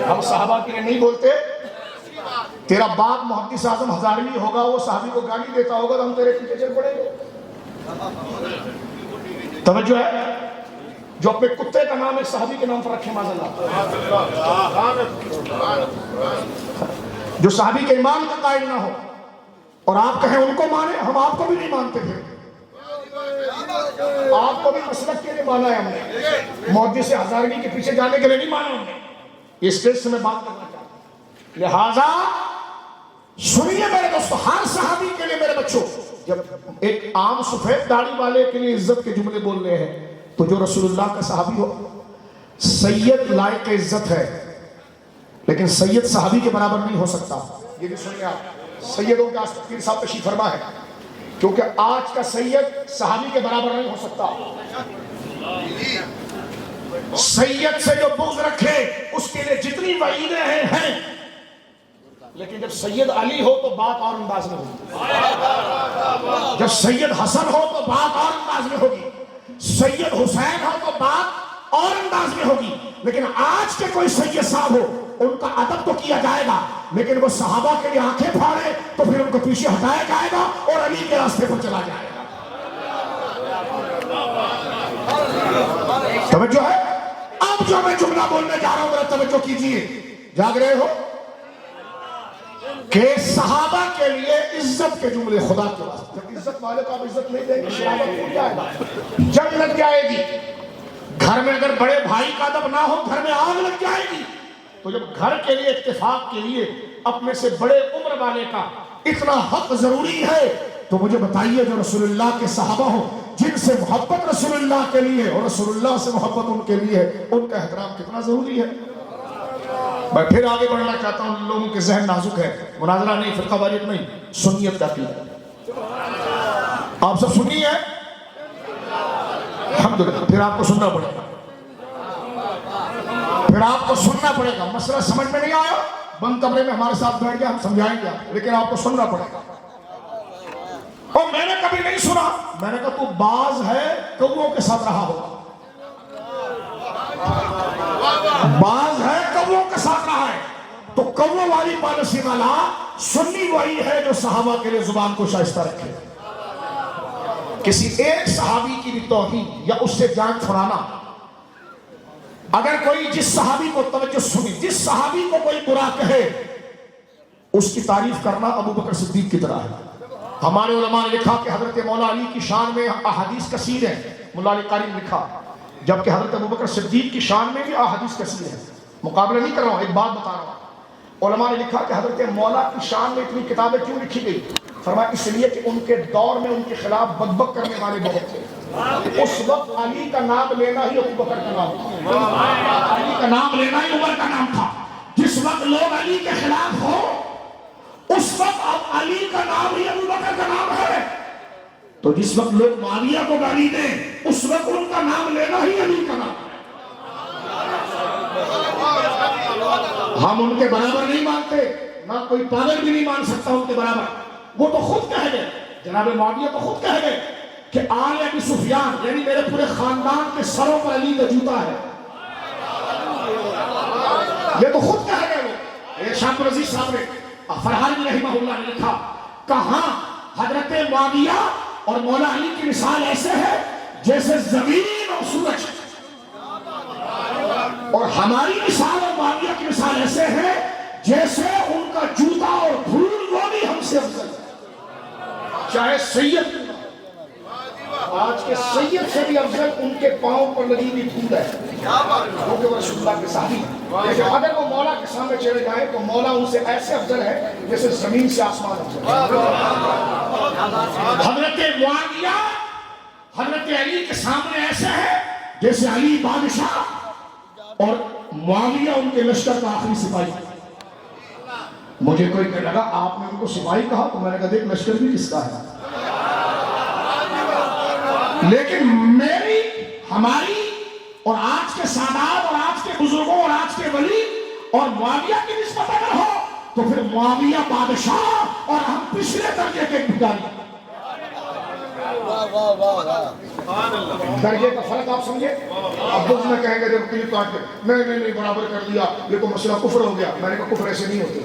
ہم صحابہ کے لیے نہیں بولتے. تیرا باپ محدث اعظم ہزاروی ہوگا, وہ صحابی کو گالی دیتا ہوگا تو ہم تیرے پیچھے چل پڑیں گے. توجہ ہے, جو اپنے کتے کا نام ایک صحابی کے نام پر رکھے معاذ اللہ, جو صحابی کے ایمان کا قائل نہ ہو, اور آپ کہیں ان کو مانے, ہم آپ کو بھی نہیں مانتے تھے. آپ کو بھی مسلک کے لیے مانا ہے ہم نے, محدث ہزاروی کے پیچھے جانے کے لیے نہیں مانا ہم نے. یہ اسٹیج سے میں بات کرنا چاہتا ہوں. لہذا سنیے میرے دوستو, ہر صحابی کے لیے میرے بچوں, جب ایک عام سفید داڑھی والے کے لیے عزت کے جملے بول رہے ہیں, تو جو رسول اللہ کا صحابی ہو, سید لائق عزت ہے, لیکن سید صحابی کے برابر نہیں ہو سکتا. یہ بھی سنیے آپ, سیدوں کا پیر صاحب تشریف فرما ہے, کیونکہ آج کا سید صحابی کے برابر نہیں ہو سکتا. سید سے جو بغض رکھے اس کے لیے جتنی وعیدیں ہیں, لیکن جب سید علی ہو تو بات اور انداز میں ہوگی. جب سید حسن ہو تو بات اور انداز میں ہوگی. سید حسین ہو تو بات اور انداز میں ہوگی. لیکن آج کے کوئی سید صاحب ہو, ان کا ادب تو کیا جائے گا, لیکن وہ صحابہ کے لیے آنکھیں پھاڑے تو پھر ان کو پیچھے ہٹایا جائے گا اور علی کے راستے پر چلا جائے گا. توجہ ہے؟ اب جو میں جملہ بولنے جا رہا ہوں ذرا توجہ کیجیے. جاگ رہے ہو کہ صحابہ کے لیے عزت کے جملے خدا کے واسطے. جب عزت والے کو آپ عزت نہیں دیں گے, شرابت ہو جائے گا, جنگ لگ جائے گی. گھر میں اگر بڑے بھائی کا ادب نہ ہو, گھر میں آگ لگ جائے گی. تو جب گھر کے لیے, اتفاق کے لیے اپنے سے بڑے عمر والے کا اتنا حق ضروری ہے, تو مجھے بتائیے جو رسول اللہ کے صحابہ ہوں, جن سے محبت رسول اللہ کے لیے اور رسول اللہ سے محبت ان کے لیے, ان کا احترام کتنا ضروری ہے. میں پھر آگے بڑھنا چاہتا ہوں. لوگوں کے ذہن نازک ہے, مناظرہ نہیں, فرقہ واریت نہیں, سنیت کا عقیدہ. آپ سب سنی ہے, الحمدللہ. پھر آپ کو سننا پڑے گا، پھر آپ کو سننا پڑے گا. مسئلہ سمجھ میں نہیں آیا، بند کمرے میں ہمارے ساتھ بیٹھ گیا، ہم سمجھائیں گے، لیکن آپ کو سننا پڑے گا. اور میں نے کبھی نہیں سنا، میں نے کہا تو باز ہے کووں کے ساتھ رہا ہوگا، باز ہے کووں کے ساتھ رہا ہے. تو کووں والی پالیسی والا سنی وہی ہے جو صحابہ کے لیے زبان کو شائستہ رکھے. کسی ایک صحابی کی بھی توہین یا اس سے جان چھڑانا، اگر کوئی جس صحابی کو توجہ سنی، جس صحابی کو کوئی برا کہے، اس کی تعریف کرنا ابو بکر صدیق کی طرح ہے. ہمارے علماء نے لکھا کہ حضرت مولا علی کی شان میں احادیث کثیر ہیں، مولا علی قاری نے لکھا، جبکہ حضرت ابو بکر صدیق کی شان میں بھی احادیث کثیر ہیں. مقابلہ نہیں کر رہا ہوں، ایک بات بتا رہا ہوں. علماء نے لکھا کہ حضرت مولا کی شان میں اتنی کتابیں کیوں لکھی گئی؟ فرمایا اس لیے کہ ان کے دور میں ان کے خلاف بکبک کرنے والے بہت تھے. اس وقت علی کا نام لینا ہی ابو بکر کا نام تھا، علی کا نام لینا ہی عمر کا نام تھا. جس وقت لوگ علی کے خلاف ہو، اس وقت اب علی کا نام ہی ابو بکر کا نام ہے. تو جس وقت لوگ معاویہ کو گالی دیں، اس وقت ان کا نام لینا ہی علی کا نام ہے. ہم ان کے برابر نہیں مانتے، نہ کوئی پاگل بھی نہیں مان سکتا ان کے برابر. وہ تو خود کہہ گئے، جناب معاویہ تو خود کہہ گئے کہ آل ابی سفیان یعنی میرے پورے خاندان کے سروں پر علی کا جوتا ہے. یہ تو خود کہہ گئے. وہ شاہ عزیز صاحب نے فرحان رحمہ اللہ نے لکھا، کہاں حضرت معاویہ اور مولا علی کی مثال ایسے ہے جیسے زمین اور سورج، اور ہماری مثال اور معاویہ کی مثال ایسے ہے جیسے ان کا جوتا اور دھول وہ بھی ہم سے افضل ہے. چاہے سید، آج کے سید سے بھی افضل ان کے پاؤں پر لگی ہوئی دھول ہے، کیونکہ وہ رسول اللہ کے صحابی ہیں. لیکن اگر وہ مولا کے سامنے چلے جائیں تو مولا ان سے ایسے افضل ہے جیسے زمین سے آسمان افضل ہے. حضرت معاویہ حضرت علی کے سامنے ایسے ہے جیسے علی بادشاہ اور معاویہ ان کے لشکر کا آخری سپاہی. مجھے کوئی کہنے لگا آپ نے ان کو سپاہی کہا، تو میں نے کہا دیکھ لشکر بھی کس کا ہے. لیکن میری، ہماری اور آج کے سادات اور آج کے بزرگوں اور آج کے ولی اور معاویہ کی نسبت اگر ہو تو پھر معاویہ بادشاہ اور ہم پچھلے درجے کے بھکاری. درجے کا فرق آپ سمجھے. اب بغض میں کہیں گے جب کلپ کاٹ کے نہیں برابر کر دیا، یہ تو مسئلہ کفر ہو گیا. میں نے کہا کفر ایسے نہیں ہوتے،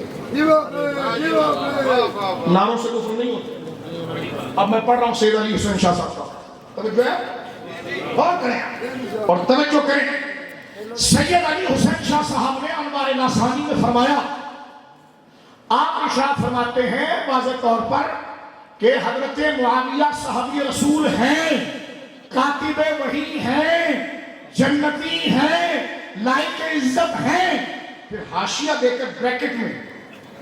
ناروں سے کفر نہیں ہوتے. اب میں پڑھ رہا ہوں سید علی حسین شاہ صاحب کا، توجہ ہے، غور کریں اور توجہ کریں. سید علی حسین شاہ صاحب نے انوار ناصرانی میں فرمایا، آپ ارشاد فرماتے ہیں واضح طور پر کہ حضرت معاویہ صحابی رسول ہیں، کاتب وحی ہیں، جنتی ہیں، لائق عزت ہیں. پھر حاشیہ دے کر بریکٹ میں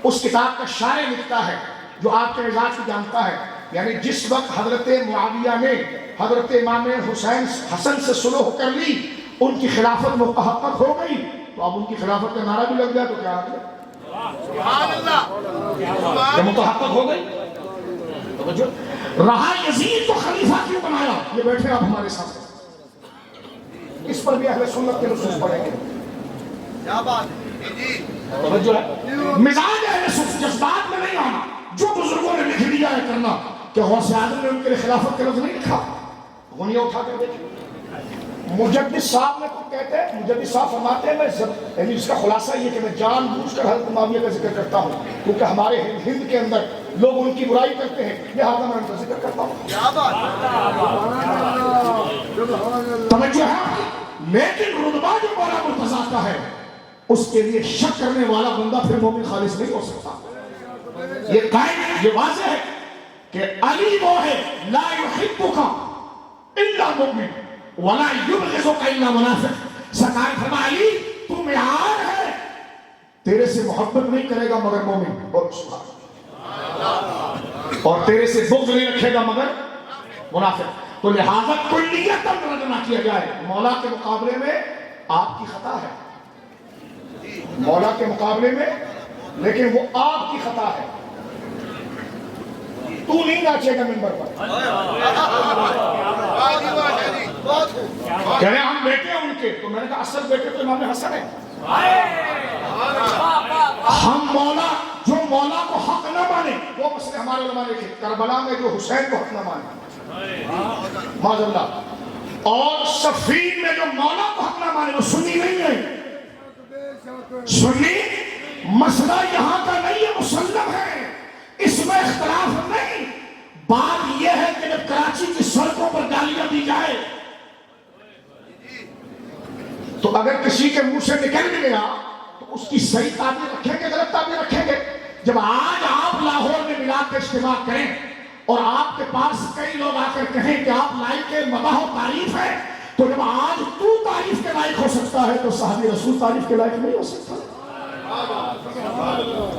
اس کتاب کا شارح لکھتا ہے جو آپ کے مزاج کو جانتا ہے، یعنی جس وقت حضرت معاویہ نے حضرت امام حسین حسن سے صلح کر لی، ان کی خلافت متحقق ہو گئی. تو اب ان کی خلافت کا نعرہ بھی لگ گیا تو کیا آ گیا، جب متحقق ہو گئی. رہا یزید تو خلیفہ کیوں بنایا، یہ بیٹھے آپ ہمارے ساتھ، اس پر بھی اہل سنت کے نصوص پڑھیں گے. کیا بات ہے، مزاج اہل سنت جذبات میں نہیں آنا. جو بزرگوں نے لکھ دیا ہے کرنا، کہ غوث اعظم نے ان کے لیے خلافت کا لفظ نہیں لکھا، غنیہ اٹھا کر دیکھیں. مجدد صاحب نے کچھ کہتے ہیں، مجدد صاحب فرماتے ہیں یعنی اس کا خلاصہ یہ کہ میں جان بوجھ کر حضرت معاویہ کا ذکر کرتا ہوں کیونکہ ہمارے ہند کے اندر لوگ ان کی برائی کرتے ہیں، لہذا میں ان کا ذکر کرتا ہوں. توجہ ہے. لیکن رتبہ جو مولا مرتضیٰ کا ہے اس کے لیے شک کرنے والا بندہ پھر مومن خالص نہیں ہو سکتا. یہ قائم ہے، یہ واضح ہے کہ علی وہ ہے لا یحبک الا مؤمن ولا یبغضک الا منافق. سرکار فرمایا علی تو معیار ہے، تیرے سے محبت نہیں کرے گا مگر مومن، اور تیرے سے بغض نہیں رکھے گا مگر منافق. تو لہذا کلیتاً رد نہ کیا جائے. مولا کے مقابلے میں آپ کی خطا ہے، مولا کے مقابلے میں، لیکن وہ آپ کی خطا ہے. تو نہیں ناچے گا منبر پر. کہہ رہے ہیں ہم بیٹے ہیں ان کے، تو میں نے کہا اصل بیٹے تو امام حسن ہے۔ ہم مولا، جو مولا کو حق نہ مانے، وہ مسئلے ہمارے علماء نے لکھے کربلا میں جو حسین کو حق نہ مانے معاذ اللہ، اور صفین میں جو مولا کو حق نہ مانے وہ سنی نہیں ہے۔ سنی مسئلہ یہاں کا نہیں ہے، مسلم ہے، اس میں اختلاف نہیں۔ بات یہ ہے کہ جب کراچی کی سڑکوں پر گالیاں دی جائے تو اگر کسی کے منہ سے نکل بھی گیا تو اس کی صحیح تعبیر رکھیں گے، غلط تعبیر رکھیں گے؟ جب آج آپ لاہور میں میلاد کا اجتماع کریں اور آپ کے پاس کئی لوگ آ کر کہیں کہ آپ لائق مدح و تعریف ہے، تو جب آج تو تعریف کے لائق ہو سکتا ہے تو صحابی رسول تعریف کے لائق نہیں ہو سکتا۔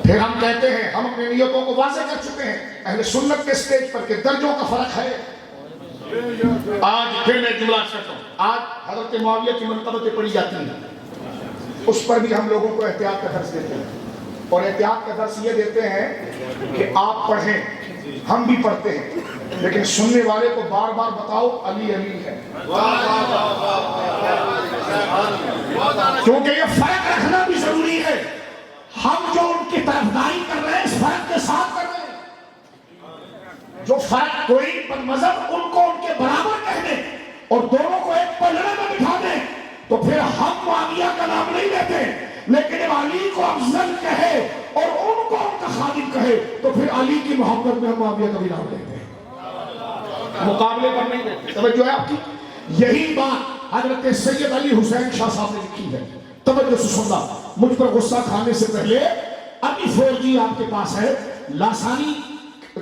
پھر ہم کہتے ہیں، ہم اپنی نیتوں کو واضح کر چکے ہیں اہل سنت کے سٹیج پر کہ درجوں کا فرق ہے۔ آج پھر میں جملہ کرتا ہوں، آج حضرت معاویہ کی منقبتیں پڑھی جاتی ہیں، اس پر بھی ہم لوگوں کو احتیاط کا درس دیتے ہیں، اور احتیاط کا درس یہ دیتے ہیں کہ آپ پڑھیں، ہم بھی پڑھتے ہیں، لیکن سننے والے کو بار بار بتاؤ علی علی ہے، کیونکہ یہ فرق رکھنا بھی ضروری ہے۔ ہم جو ان کی طرفداری کر رہے ہیں اس فرق کے ساتھ کر رہے ہیں، جو فرق کوئی مذہب ان کو ان کے برابر کہہ دے اور دونوں کو ایک پلڑے میں بٹھا دیں تو پھر ہم معاویہ کا نام نہیں لیتے، لیکن جب علی کو افضل کہے اور ان کو ان کا خادم کہے تو پھر علی کی محبت میں ہم معاویہ کا بھی نام لیتے ہیں، مقابلے پر نہیں دیتے۔ توجہ ہے آپ کی؟ یہی بات حضرت سید علی حسین شاہ صاحب نے لکھی ہے، توجہ سے سننا۔ مجھ پر غصہ کھانے سے پہلے ابھی 4G آپ کے پاس ہے، لاسانی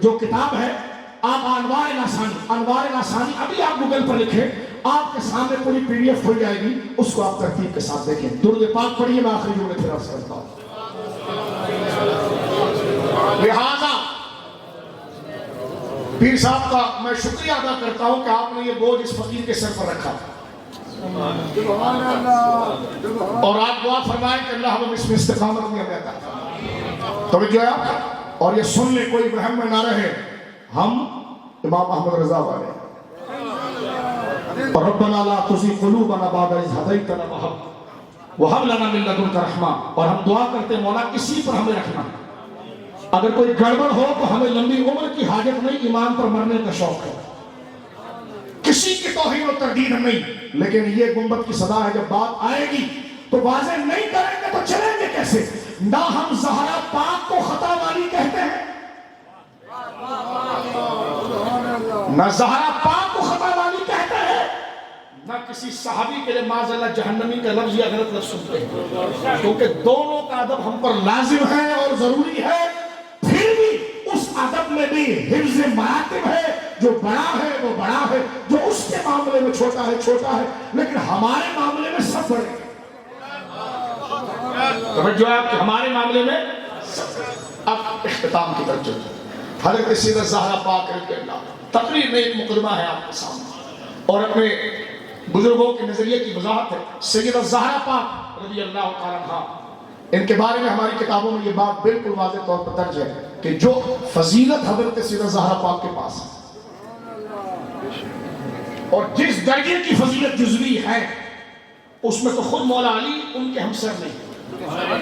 جو کتاب ہے، آپ انوار لاسانی ابھی آپ گوگل پر لکھیں، آپ کے سامنے پوری PDF کھل جائے گی، اس کو آپ ترتیب کے ساتھ دیکھیں۔ درود پاک پڑھیے، میں آخری جملے پھر عرض کرتا ہوں۔ لہذا پیر صاحب کا میں شکریہ ادا کرتا ہوں کہ آپ نے یہ بوجھ اس فقیر کے سر پر رکھا، اور آپ دعا فرمائیں کہ اللہ ہمیں اس میں استقامت میں عطا فرمائے۔ توجہ ہے آپ، اور یہ سن لیں، کوئی وہم میں نہ رہے، ہم امام احمد رضا والے، اور ربنا لا تزغ قلوبنا بعد اذ ہدیتنا وہب لنا من لدنک رحمہ، اور ہم دعا کرتے ہیں مولا اسی پر ہمیں رکھنا، اگر کوئی گڑبڑ ہو تو ہمیں لمبی عمر کی حاجت نہیں، ایمان پر مرنے کا شوق ہے، کسی کی توہین و تردید نہیں، لیکن یہ گنبد کی صدا ہے، جب بات آئے گی تو واضح نہیں کریں گے تو چلیں گے کیسے؟ نہ ہم زہرا پاک کو خطا والی کہتے ہیں، نہ زہرا پاک کو خطا والی کہتے ہیں، نہ کسی صحابی کے لیے معاذ اللہ جہنمی کا لفظ یا غلط لفظ سنتے ہیں، کیونکہ دونوں کا ادب ہم پر لازم ہے اور ضروری ہے۔ پھر بھی اس ادب میں بھی حفظ مراتب ہے، جو بڑا ہے وہ بڑا ہے، جو اس کے معاملے میں چھوٹا ہے چھوٹا ہے، لیکن ہمارے معاملے میں سب بڑے ہیں۔ توجہ ہے کہ ہمارے معاملے میں اب اختتام کی طرف چلتے ہیں۔ حضرت سیدہ زہرا پاک رضی اللہ، تقریر میں ایک مقدمہ ہے آپ کے سامنے اور اپنے بزرگوں کے نظریے کی وضاحت ہے۔ سیدہ زہرا پاک رضی اللہ تعالیٰ عنہ، ان کے بارے میں ہماری کتابوں میں یہ بات بالکل واضح طور پر درج ہے کہ جو فضیلت حضرت سیدہ زہرا پاک کے پاس ہے اور جس درجے کی فضیلت جزوی ہے، اس میں تو خود مولا علی ان کے ہمسر نہیں،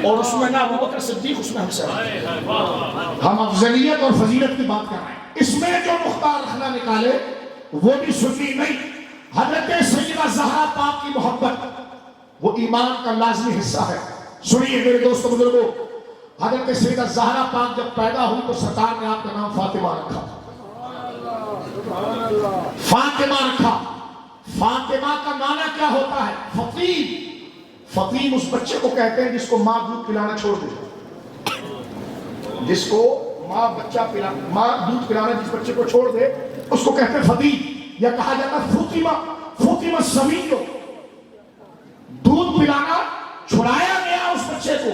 اور اس میں نہ ابو بکر صدیق اس میں ہمسر نہیں۔ ہم افضلیت اور فضیلت کی بات کر رہے ہیں، اس میں جو مختار رکھنا نکالے وہ بھی سنی نہیں۔ حضرت سیدہ زہرا پاک کی محبت وہ ایمان کا لازمی حصہ ہے۔ سنیے میرے دوستو بزرگوں، حضرت سیدہ زہرا پاک جب پیدا ہوئی تو سرکار نے آپ کا نام فاطمہ رکھا، فاطمہ رکھا۔ فاطمہ کا معنی کیا ہوتا ہے؟ فطیم۔ فطیم اس بچے کو کہتے ہیں جس کو ماں دودھ پلانا چھوڑ دے، جس کو ماں دودھ پلانا جس بچے کو چھوڑ دے اس کو کہتے ہیں فطیم، یا کہا جاتا ہے فاطمہ، فاطمہ سمیو، دودھ پلانا چھڑایا گیا اس بچے کو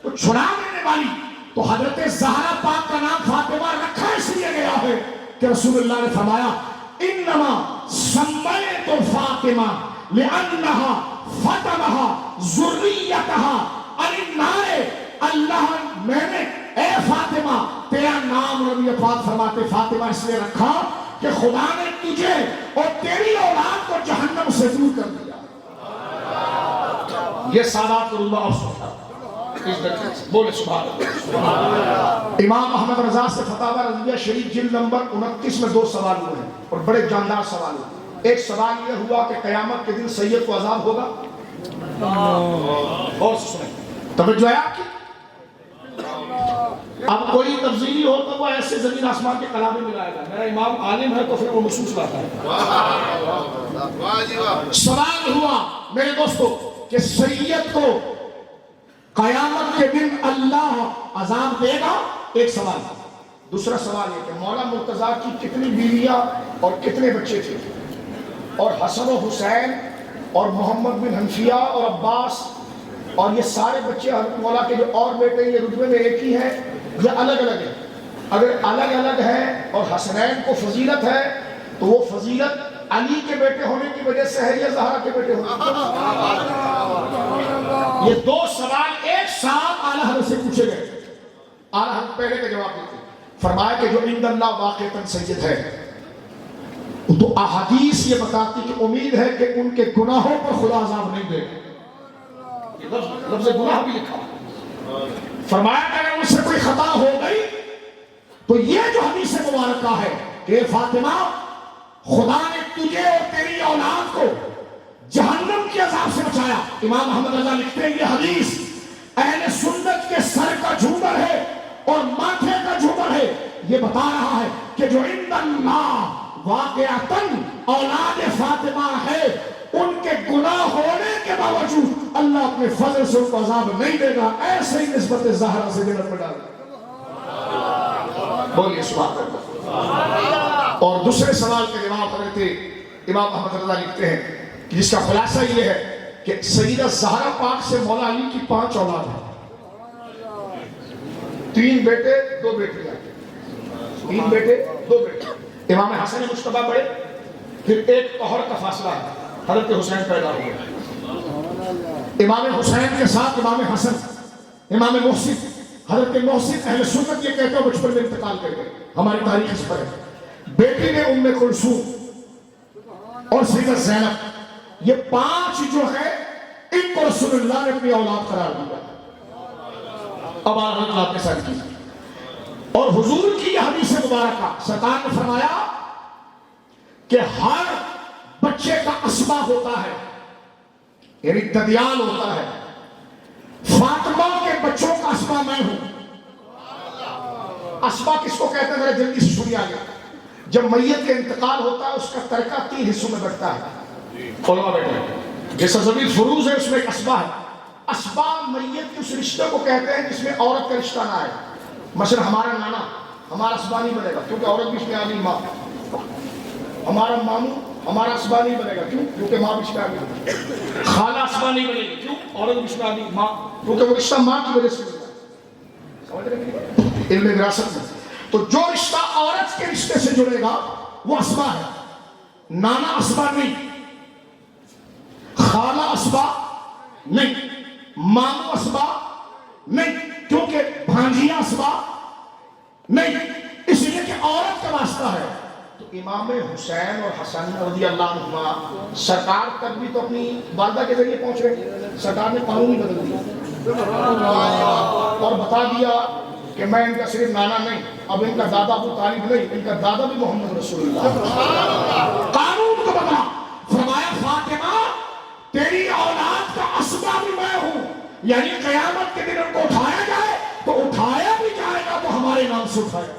تو چھڑا دینے والی۔ تو حضرت زہرا پاک کا نام فاطمہ رکھا اس لیے گیا ہے کہ رسول اللہ نے فرمایا انما سمیت فاطمہ لانہا فاطمہ ذریتہا علی النار، اللہ میں نے اے فاطمہ تیرا نام نبی پاک فرماتے فاطمہ اس لیے رکھا کہ خدا نے تجھے اور تیری اولاد کو جہنم سے دور کر دیا. یہ سادات اللہ سنتا بولے سبحان اللہ. امام احمد رضا سے فتاوی رضویہ شریف جلد نمبر 29 میں 2 سوال ہوئے ہیں اور بڑے جاندار سوال ہوئے. ایک سوال یہ ہوا کہ قیامت کے دن سید کو عذاب ہوگا. اور سنیں توجہ ہے آپ کی. اب کوئی تفضیلی ہو تو وہ ایسے زمین آسمان کے کلام میں ملائے گا. میرا امام عالم ہے تو پھر وہ محسوس لاتا ہے. سوال ہوا میرے دوستو کہ سید کو قیامت کے دن اللہ عذاب دے گا. ایک سوال. دوسرا سوال یہ کہ مولا مرتضیٰ کی کتنی بیویاں اور کتنے بچے تھے, اور حسن و حسین اور محمد بن حنفیہ اور عباس اور یہ سارے بچے حضرت مولا کے جو اور بیٹے یہ رتبے میں ایک ہی ہیں یا الگ الگ ہیں؟ اگر الگ الگ ہیں اور حسنین کو فضیلت ہے تو وہ فضیلت علی کے بیٹے ہونے کی وجہ سے ہے یا زہرا کے بیٹے ہونے کی وجہ سے؟ یہ 2 سوال ایک ساتھ اعلیٰ حضرت سے پوچھے گئے. اعلیٰ حضرت پہلے کا جواب دیتے فرمایا کہ جو عند اللہ واقعتاً سید ہے تو احادیث یہ بتاتی کہ امید ہے کہ ان کے گناہوں پر خدا عذاب نہیں دے گا. لفظ گناہ بھی لکھا. فرمایا کہ اگر ان سے کوئی خطا ہو گئی تو یہ جو حدیث مبارکہ ہے کہ فاطمہ خدا نے تجھے اور تیری اولاد کو جہنم کے عذاب سے بچایا. امام احمد رضا لکھتے ہیں یہ حدیث اہل سنت کے سر کا جھومر ہے اور ماتھے کا جھومر ہے. یہ بتا رہا ہے کہ جو عند اللہ واقعتاً اولاد فاطمہ ہے ان کے گناہ ہونے کے باوجود اللہ اپنے فضل سے ان کو عذاب نہیں دے گا. ایسے ہی نسبت زہرا سے جنت میں ڈالے گا. بولیے سبحان اللہ. اور دوسرے سوال کے جواب کرتے امام احمد رضا لکھتے ہیں کہ جس کا خلاصہ یہ ہے کہ سیدہ زہرا پاک سے مولا علی کی 5 اولاد ہیں. 3 بیٹے 2 بیٹیاں. 3 بیٹے 2 بیٹے. امام حسن مجتبیٰ بڑے, پھر ایک قہر کا فاصلہ ہے, حضرت حسین پیدا ہوئے. امام حسین کے ساتھ امام حسن, امام محسن, حضرت محسن اہل سنت یہ کہتے ہیں بچپن میں انتقال کر گئے. ہماری تاریخ اس پر ہے. بیٹی نے ام کلثوم اور سیدہ زینب, یہ 5 جو ہے ان کو رسول اللہ نے اپنی اولاد قرار دیا. اب آپ کے ساتھ کی اور حضور کی یہ حدیث مبارکہ سرکار نے فرمایا کہ ہر بچے کا اسبا ہوتا ہے, یعنی ددیال ہوتا ہے. فاطمہ کے بچوں کا اسبا میں ہوں. اسبا کس کو کہتے ہیں ذرا جلدی سے سنیے آگے. جب میت کا انتقال ہوتا ہے اس کا ترکہ 3 حصوں میں بٹتا ہے. علماء بیٹھے جیسا زمین فروز ہے اس میں ایک اسبا ہے. اسبا میت کے اس رشتے کو کہتے ہیں جس میں عورت کا رشتہ نہ آئے. مثلا ہمارا نانا ہمارا اسبا نہیں بنے گا کیونکہ عورت بھی اس میں آ گئی ماں. ہمارا ماموں ہمارا اسبا نہیں بنے گا کیوں کیونکہ ماں بھی اس میں آ گئی. خالہ اسبا نہیں بنے گی کیوں عورت بھی اس میں آ گئی ماں, کیونکہ وہ رشتہ ماں کی وجہ سے سمجھ رہے ہیں علم وراثت میں. تو جو رشتہ عورت کے رشتے سے جڑے گا وہ اسبا ہے. نانا اسبا نہیں, خالہ اسبا نہیں, ماموں اسبا نہیں, کیونکہ بھانجیاں اسبا نہیں, اس لیے کہ عورت کا واسطہ ہے. تو امام حسین اور حسن رضی اللہ عنہما سرکار تک بھی تو اپنی والدہ کے ذریعے پہنچ رہے. سرکار نے قانون ہی بدل دیا اور بتا دیا کہ میں ان کا صرف نانا نہیں, اب ان کا دادا ابو طالب نہیں, ان کا دادا بھی محمد رسول اللہ. قانون کو بدلا. فرمایا فاطمہ تیری اولاد کا اسبا بھی میں ہوں, یعنی قیامت کے دن ان کو اٹھایا جائے تو اٹھایا بھی جائے گا تو ہمارے نام سے اٹھایا.